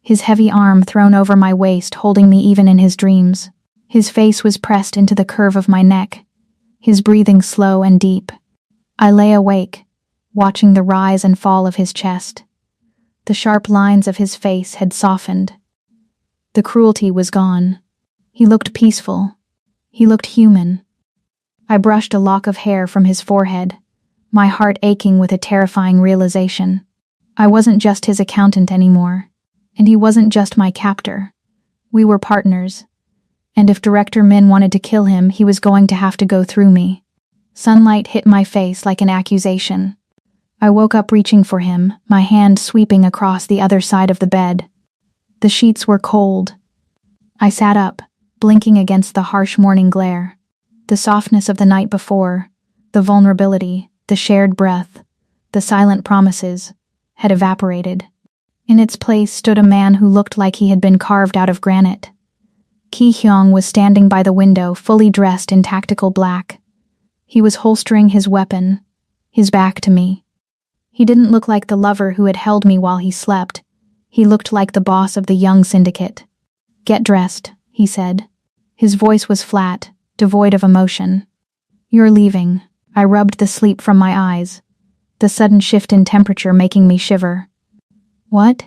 his heavy arm thrown over my waist, holding me even in his dreams. His face was pressed into the curve of my neck, his breathing slow and deep. I lay awake, watching the rise and fall of his chest. The sharp lines of his face had softened. The cruelty was gone. He looked peaceful. He looked human. I brushed a lock of hair from his forehead, my heart aching with a terrifying realization. I wasn't just his accountant anymore, and he wasn't just my captor. We were partners, and if Director Min wanted to kill him, he was going to have to go through me. Sunlight hit my face like an accusation. I woke up reaching for him, my hand sweeping across the other side of the bed. The sheets were cold. I sat up, blinking against the harsh morning glare. The softness of the night before, the vulnerability, the shared breath, the silent promises, had evaporated. In its place stood a man who looked like he had been carved out of granite. Ki-hyung was standing by the window, fully dressed in tactical black. He was holstering his weapon, his back to me. He didn't look like the lover who had held me while he slept. He looked like the boss of the young syndicate. "Get dressed," he said. His voice was flat, devoid of emotion. "You're leaving." I rubbed the sleep from my eyes, the sudden shift in temperature making me shiver. "What?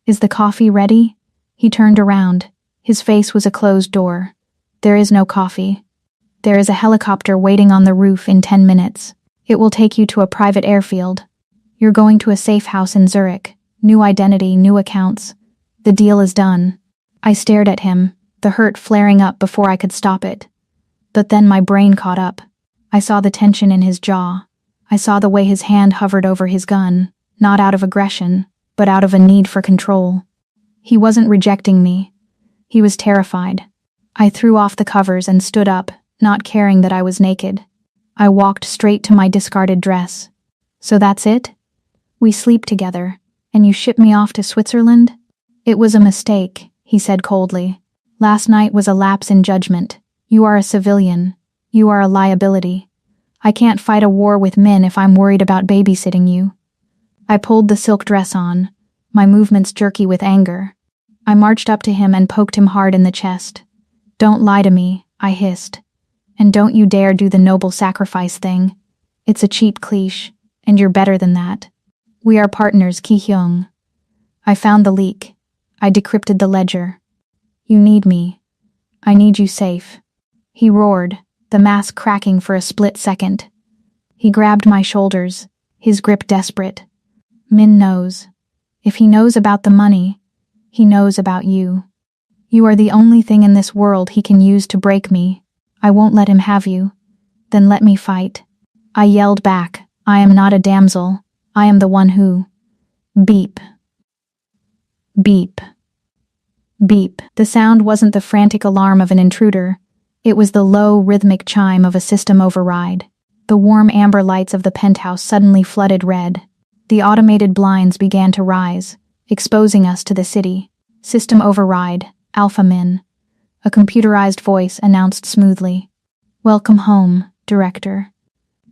Is the coffee ready?" He turned around. His face was a closed door. "There is no coffee. There is a helicopter waiting on the roof in 10 minutes. It will take you to a private airfield. You're going to a safe house in Zurich. New identity, new accounts. The deal is done." I stared at him, the hurt flaring up before I could stop it. But then my brain caught up. I saw the tension in his jaw. I saw the way his hand hovered over his gun, not out of aggression, but out of a need for control. He wasn't rejecting me. He was terrified. I threw off the covers and stood up, not caring that I was naked. I walked straight to my discarded dress. "So that's it?" We sleep together, and you ship me off to Switzerland? It was a mistake, he said coldly. Last night was a lapse in judgment. You are a civilian. You are a liability. I can't fight a war with men if I'm worried about babysitting you. I pulled the silk dress on, my movements jerky with anger. I marched up to him and poked him hard in the chest. Don't lie to me, I hissed. And don't you dare do the noble sacrifice thing. It's a cheap cliche, and you're better than that. We are partners, Ki-hyung. I found the leak. I decrypted the ledger. You need me. I need you safe. He roared, the mask cracking for a split second. He grabbed my shoulders, his grip desperate. Min knows. If he knows about the money, he knows about you. You are the only thing in this world he can use to break me. I won't let him have you. Then let me fight. I yelled back, I am not a damsel. I am the one who... Beep. Beep. Beep. The sound wasn't the frantic alarm of an intruder. It was the low, rhythmic chime of a system override. The warm amber lights of the penthouse suddenly flooded red. The automated blinds began to rise, exposing us to the city. System override, Alpha Min. A computerized voice announced smoothly. Welcome home, Director.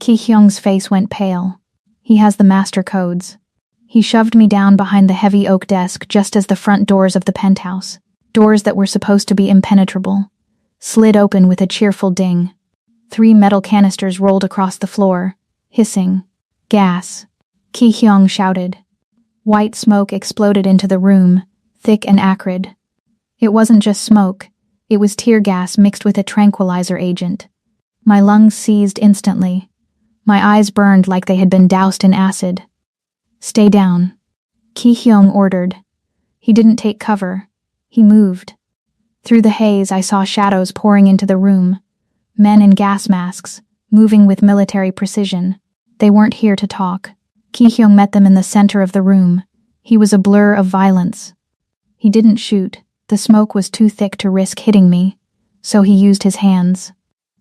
Ki-hyung's face went pale. He has the master codes. He shoved me down behind the heavy oak desk just as the front doors of the penthouse, doors that were supposed to be impenetrable, slid open with a cheerful ding. 3 metal canisters rolled across the floor, hissing. Gas. Ki-hyung shouted. White smoke exploded into the room, thick and acrid. It wasn't just smoke, it was tear gas mixed with a tranquilizer agent. My lungs seized instantly. My eyes burned like they had been doused in acid. Stay down, Ki-hyung ordered. He didn't take cover. He moved. Through the haze, I saw shadows pouring into the room. Men in gas masks, moving with military precision. They weren't here to talk. Ki-hyung met them in the center of the room. He was a blur of violence. He didn't shoot. The smoke was too thick to risk hitting me, so he used his hands.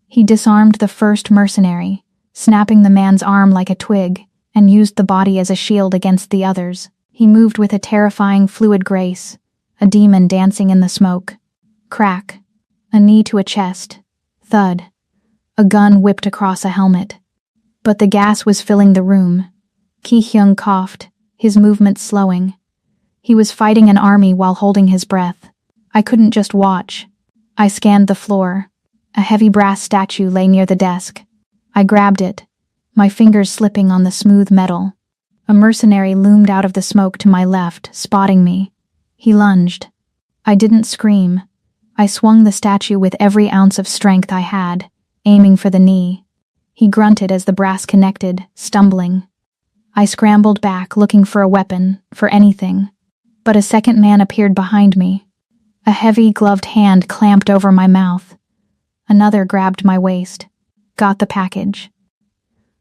He disarmed the first mercenary, snapping the man's arm like a twig, and used the body as a shield against the others. He moved with a terrifying fluid grace, a demon dancing in the smoke. Crack. A knee to a chest. Thud. A gun whipped across a helmet. But the gas was filling the room. Ki-hyung coughed, his movements slowing. He was fighting an army while holding his breath. I couldn't just watch. I scanned the floor. A heavy brass statue lay near the desk. I grabbed it, my fingers slipping on the smooth metal. A mercenary loomed out of the smoke to my left, spotting me. He lunged. I didn't scream. I swung the statue with every ounce of strength I had, aiming for the knee. He grunted as the brass connected, stumbling. I scrambled back, looking for a weapon, for anything. But a second man appeared behind me. A heavy, gloved hand clamped over my mouth. Another grabbed my waist. Got the package.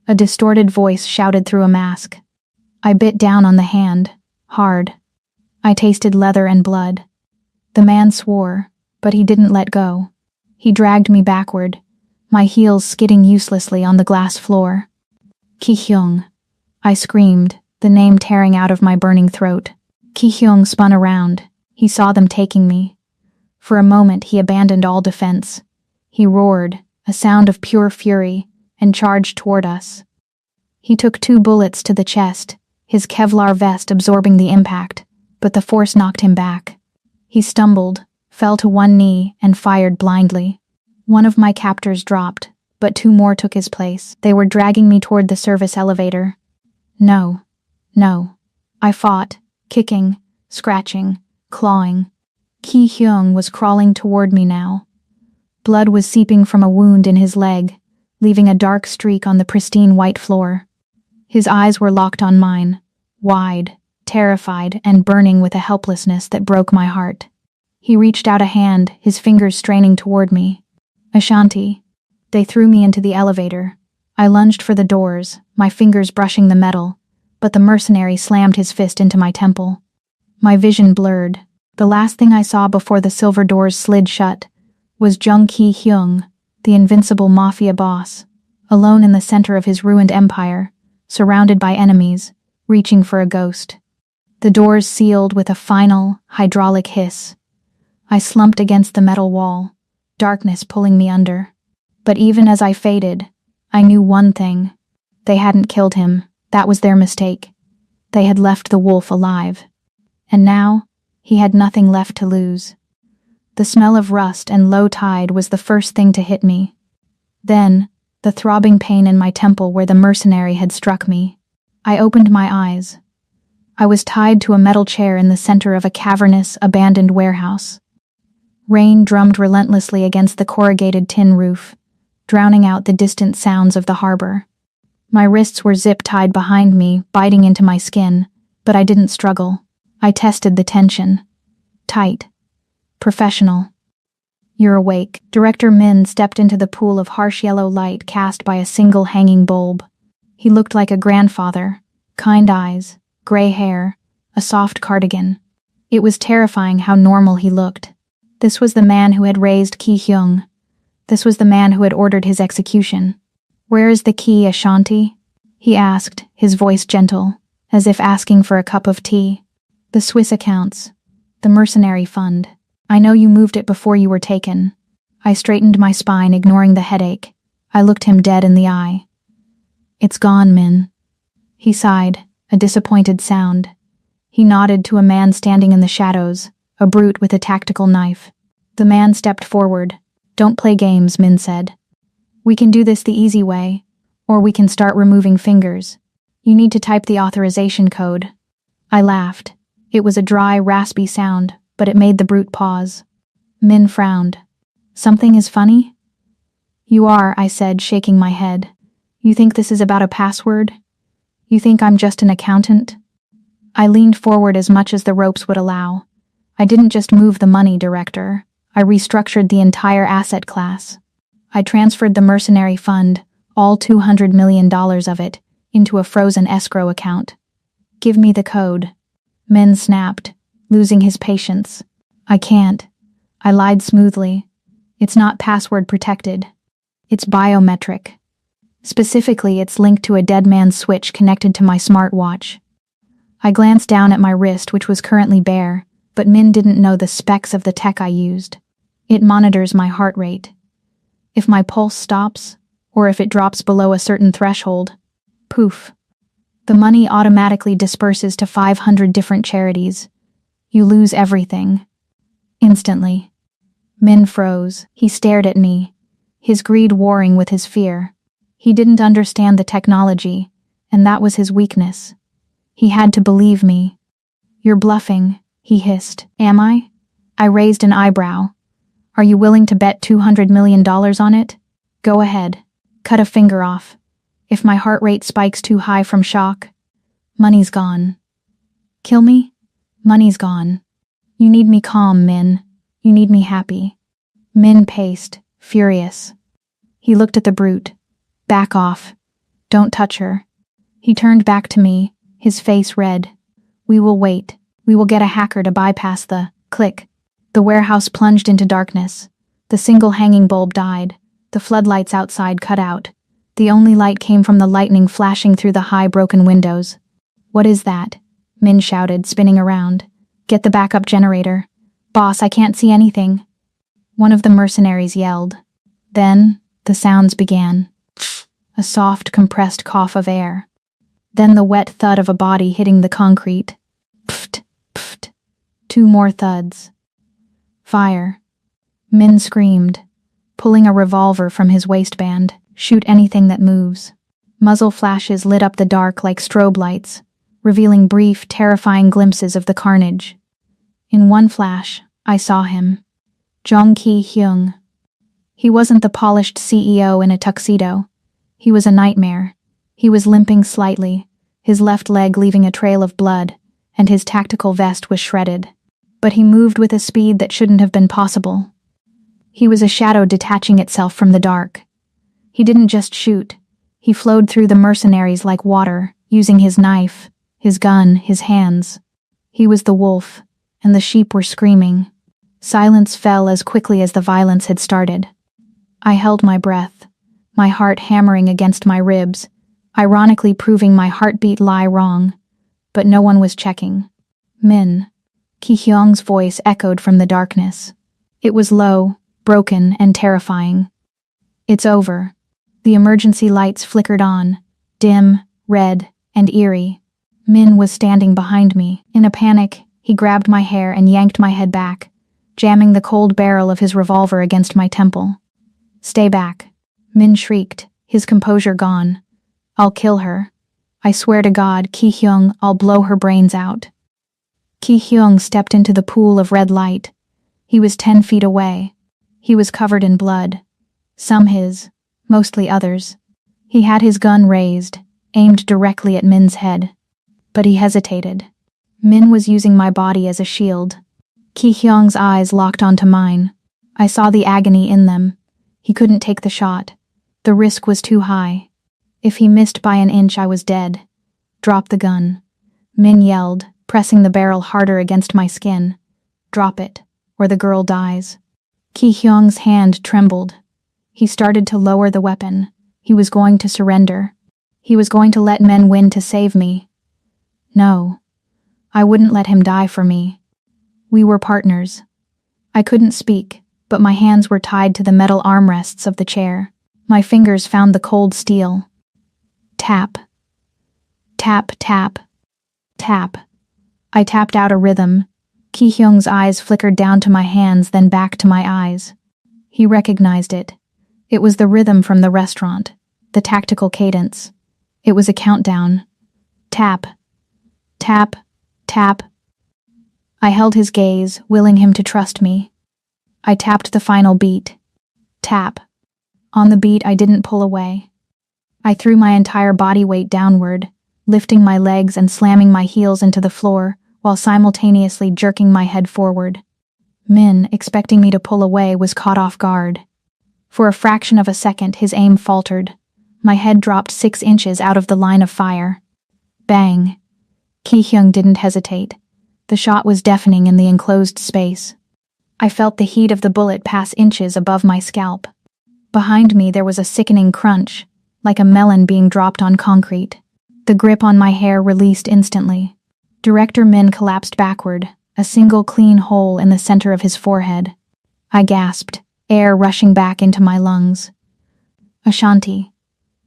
A distorted voice shouted through a mask. I bit down on the hand, hard. I tasted leather and blood. The man swore, but he didn't let go. He dragged me backward, my heels skidding uselessly on the glass floor. Ki-hyung. I screamed, the name tearing out of my burning throat. Ki-hyung spun around. He saw them taking me. For a moment he abandoned all defense. He roared, a sound of pure fury, and charged toward us. He took 2 bullets to the chest, his Kevlar vest absorbing the impact, but the force knocked him back. He stumbled, fell to one knee, and fired blindly. One of my captors dropped, but 2 more took his place. They were dragging me toward the service elevator. No. I fought, kicking, scratching, clawing. Ki-hyung was crawling toward me now. Blood was seeping from a wound in his leg, leaving a dark streak on the pristine white floor. His eyes were locked on mine, wide, terrified, and burning with a helplessness that broke my heart. He reached out a hand, his fingers straining toward me. Ashanti. They threw me into the elevator. I lunged for the doors, my fingers brushing the metal, but the mercenary slammed his fist into my temple. My vision blurred. The last thing I saw before the silver doors slid shut was Jung Ki-hyung, the invincible Mafia boss, alone in the center of his ruined empire, surrounded by enemies, reaching for a ghost. The doors sealed with a final, hydraulic hiss. I slumped against the metal wall, darkness pulling me under. But even as I faded, I knew one thing. They hadn't killed him. That was their mistake. They had left the wolf alive. And now, he had nothing left to lose. The smell of rust and low tide was the first thing to hit me. Then, the throbbing pain in my temple where the mercenary had struck me. I opened my eyes. I was tied to a metal chair in the center of a cavernous, abandoned warehouse. Rain drummed relentlessly against the corrugated tin roof, drowning out the distant sounds of the harbor. My wrists were zip-tied behind me, biting into my skin, but I didn't struggle. I tested the tension. Tight. Professional. "You're awake." Director Min stepped into the pool of harsh yellow light cast by a single hanging bulb. He looked like a grandfather, kind eyes, gray hair, a soft cardigan. It was terrifying how normal he looked. This was the man who had raised Ki-hyung. This was the man who had ordered his execution. "Where is the key, Ashanti?" he asked, his voice gentle, as if asking for a cup of tea. "The Swiss accounts. The mercenary fund. I know you moved it before you were taken." I straightened my spine, ignoring the headache. I looked him dead in the eye. "It's gone, Min." He sighed, a disappointed sound. He nodded to a man standing in the shadows, a brute with a tactical knife. The man stepped forward. "Don't play games," Min said. "We can do this the easy way, or we can start removing fingers. You need to type the authorization code." I laughed. It was a dry, raspy sound, but it made the brute pause. Min frowned. "Something is funny?" "You are," I said, shaking my head. "You think this is about a password? You think I'm just an accountant?" I leaned forward as much as the ropes would allow. "I didn't just move the money, Director. I restructured the entire asset class. I transferred the mercenary fund, all $200 million of it, into a frozen escrow account. Give me the code." Min snapped, losing his patience. "I can't." I lied smoothly. "It's not password protected. It's biometric. Specifically, it's linked to a dead man's switch connected to my smartwatch." I glanced down at my wrist, which was currently bare, but Min didn't know the specs of the tech I used. It monitors my heart rate. If my pulse stops, or if it drops below a certain threshold, poof. The money automatically disperses to 500 different charities. You lose everything. Instantly. Min froze. He stared at me, his greed warring with his fear. He didn't understand the technology, and that was his weakness. He had to believe me. "You're bluffing," he hissed. "Am I?" I raised an eyebrow. "Are you willing to bet $200 million on it? Go ahead. Cut a finger off. If my heart rate spikes too high from shock, money's gone." "Kill me? Money's gone. You need me calm, Min. You need me happy." Min paced, furious. He looked at the brute. "Back off. Don't touch her." He turned back to me, his face red. "We will wait. We will get a hacker to bypass the..." Click. The warehouse plunged into darkness. The single hanging bulb died. The floodlights outside cut out. The only light came from the lightning flashing through the high broken windows. "What is that?" Min shouted, spinning around. "Get the backup generator." "Boss, I can't see anything." One of the mercenaries yelled. Then, the sounds began. A soft, compressed cough of air. Then the wet thud of a body hitting the concrete. Pft, pft. 2 more thuds. Fire. Min screamed, pulling a revolver from his waistband. "Shoot anything that moves." Muzzle flashes lit up the dark like strobe lights, revealing brief, terrifying glimpses of the carnage. In one flash, I saw him. Jong Ki-hyung. He wasn't the polished CEO in a tuxedo. He was a nightmare. He was limping slightly, his left leg leaving a trail of blood, and his tactical vest was shredded. But he moved with a speed that shouldn't have been possible. He was a shadow detaching itself from the dark. He didn't just shoot. He flowed through the mercenaries like water, using his knife, his gun, his hands. He was the wolf, and the sheep were screaming. Silence fell as quickly as the violence had started. I held my breath, my heart hammering against my ribs, ironically proving my heartbeat lie wrong. but no one was checking. Min. Ki Hyung's voice echoed from the darkness. It was low, broken, and terrifying. It's over. The emergency lights flickered on, dim, red, and eerie. Min was standing behind me. In a panic, he grabbed my hair and yanked my head back, jamming the cold barrel of his revolver against my temple. Stay back. Min shrieked, his composure gone. I'll kill her. I swear to God, Ki Hyung, I'll blow her brains out. Ki Hyung stepped into the pool of red light. He was 10 feet away. He was covered in blood. Some his, mostly others. He had his gun raised, aimed directly at Min's head. But he hesitated. Min was using my body as a shield. Ki Hyung's eyes locked onto mine. I saw the agony in them. He couldn't take the shot. The risk was too high. If he missed by an inch, I was dead. Drop the gun. Min yelled, pressing the barrel harder against my skin. Drop it, or the girl dies. Ki Hyung's hand trembled. He started to lower the weapon. He was going to surrender. He was going to let men win to save me. No. I wouldn't let him die for me. We were partners. I couldn't speak, but my hands were tied to the metal armrests of the chair. My fingers found the cold steel. Tap. Tap, tap. Tap. I tapped out a rhythm. Ki Hyung's eyes flickered down to my hands, then back to my eyes. He recognized it. It was the rhythm from the restaurant, the tactical cadence. It was a countdown. Tap. Tap. Tap. I held his gaze, willing him to trust me. I tapped the final beat. Tap. On the beat, I didn't pull away. I threw my entire body weight downward, lifting my legs and slamming my heels into the floor, while simultaneously jerking my head forward. Min, expecting me to pull away, was caught off guard. For a fraction of a second, his aim faltered. My head dropped 6 inches out of the line of fire. Bang. Ki Hyung didn't hesitate. The shot was deafening in the enclosed space. I felt the heat of the bullet pass inches above my scalp. Behind me there was a sickening crunch, like a melon being dropped on concrete. The grip on my hair released instantly. Director Min collapsed backward, a single clean hole in the center of his forehead. I gasped, air rushing back into my lungs. Ashanti.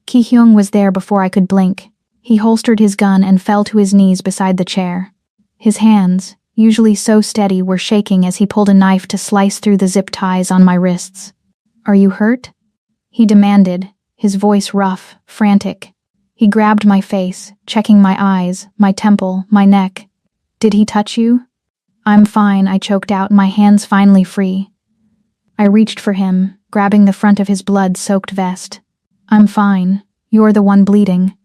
Ki Hyung was there before I could blink. He holstered his gun and fell to his knees beside the chair. His hands, usually so steady, were shaking as he pulled a knife to slice through the zip ties on my wrists. Are you hurt? He demanded, his voice rough, frantic. He grabbed my face, checking my eyes, my temple, my neck. Did he touch you? I'm fine, I choked out, my hands finally free. I reached for him, grabbing the front of his blood-soaked vest. I'm fine. You're the one bleeding.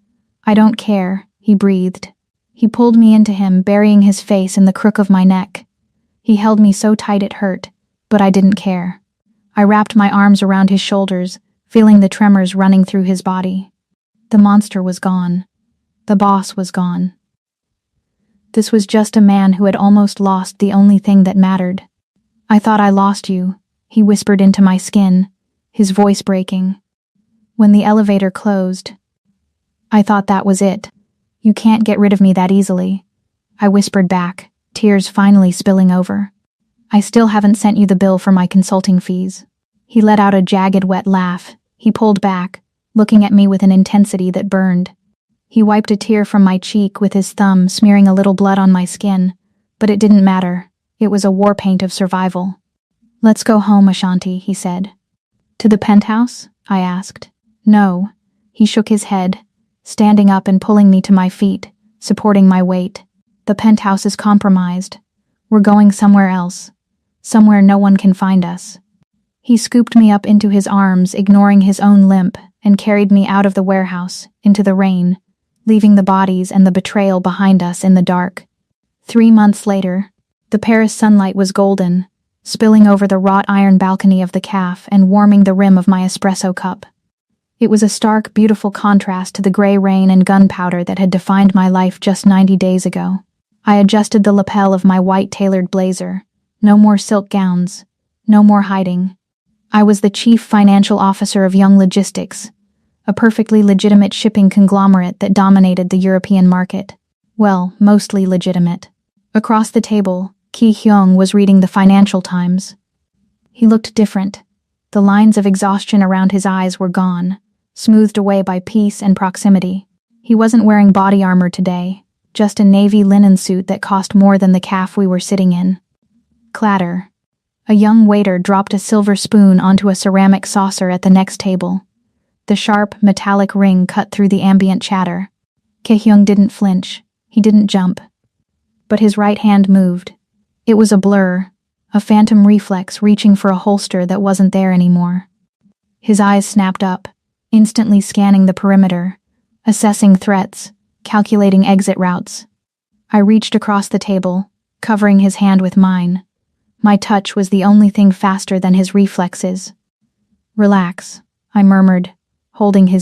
I don't care, he breathed. He pulled me into him, burying his face in the crook of my neck. He held me so tight it hurt, but I didn't care. I wrapped my arms around his shoulders, feeling the tremors running through his body. The monster was gone. The boss was gone. This was just a man who had almost lost the only thing that mattered. I thought I lost you, he whispered into my skin, his voice breaking. When the elevator closed, I thought that was it. You can't get rid of me that easily. I whispered back, tears finally spilling over. I still haven't sent you the bill for my consulting fees. He let out a jagged, wet laugh. He pulled back, looking at me with an intensity that burned. He wiped a tear from my cheek with his thumb, smearing a little blood on my skin. But it didn't matter. It was a war paint of survival. Let's go home, Ashanti, he said. To the penthouse? I asked. No. He shook his head, standing up and pulling me to my feet, supporting my weight. The penthouse is compromised. We're going somewhere else. Somewhere no one can find us. He scooped me up into his arms, ignoring his own limp, and carried me out of the warehouse, into the rain, leaving the bodies and the betrayal behind us in the dark. 3 months later, the Paris sunlight was golden, spilling over the wrought iron balcony of the cafe and warming the rim of my espresso cup. It was a stark, beautiful contrast to the gray rain and gunpowder that had defined my life just 90 days ago. I adjusted the lapel of my white tailored blazer. No more silk gowns. No more hiding. I was the chief financial officer of Young Logistics, a perfectly legitimate shipping conglomerate that dominated the European market. Well, mostly legitimate. Across the table, Ki Hyung was reading the Financial Times. He looked different. The lines of exhaustion around his eyes were gone, smoothed away by peace and proximity. He wasn't wearing body armor today, just a navy linen suit that cost more than the cafe we were sitting in. Clatter. A young waiter dropped a silver spoon onto a ceramic saucer at the next table. The sharp, metallic ring cut through the ambient chatter. Ki-hyung didn't flinch. He didn't jump. But his right hand moved. It was a blur, a phantom reflex reaching for a holster that wasn't there anymore. His eyes snapped up, instantly scanning the perimeter, assessing threats, calculating exit routes. I reached across the table, covering his hand with mine. My touch was the only thing faster than his reflexes. "Relax," I murmured, holding his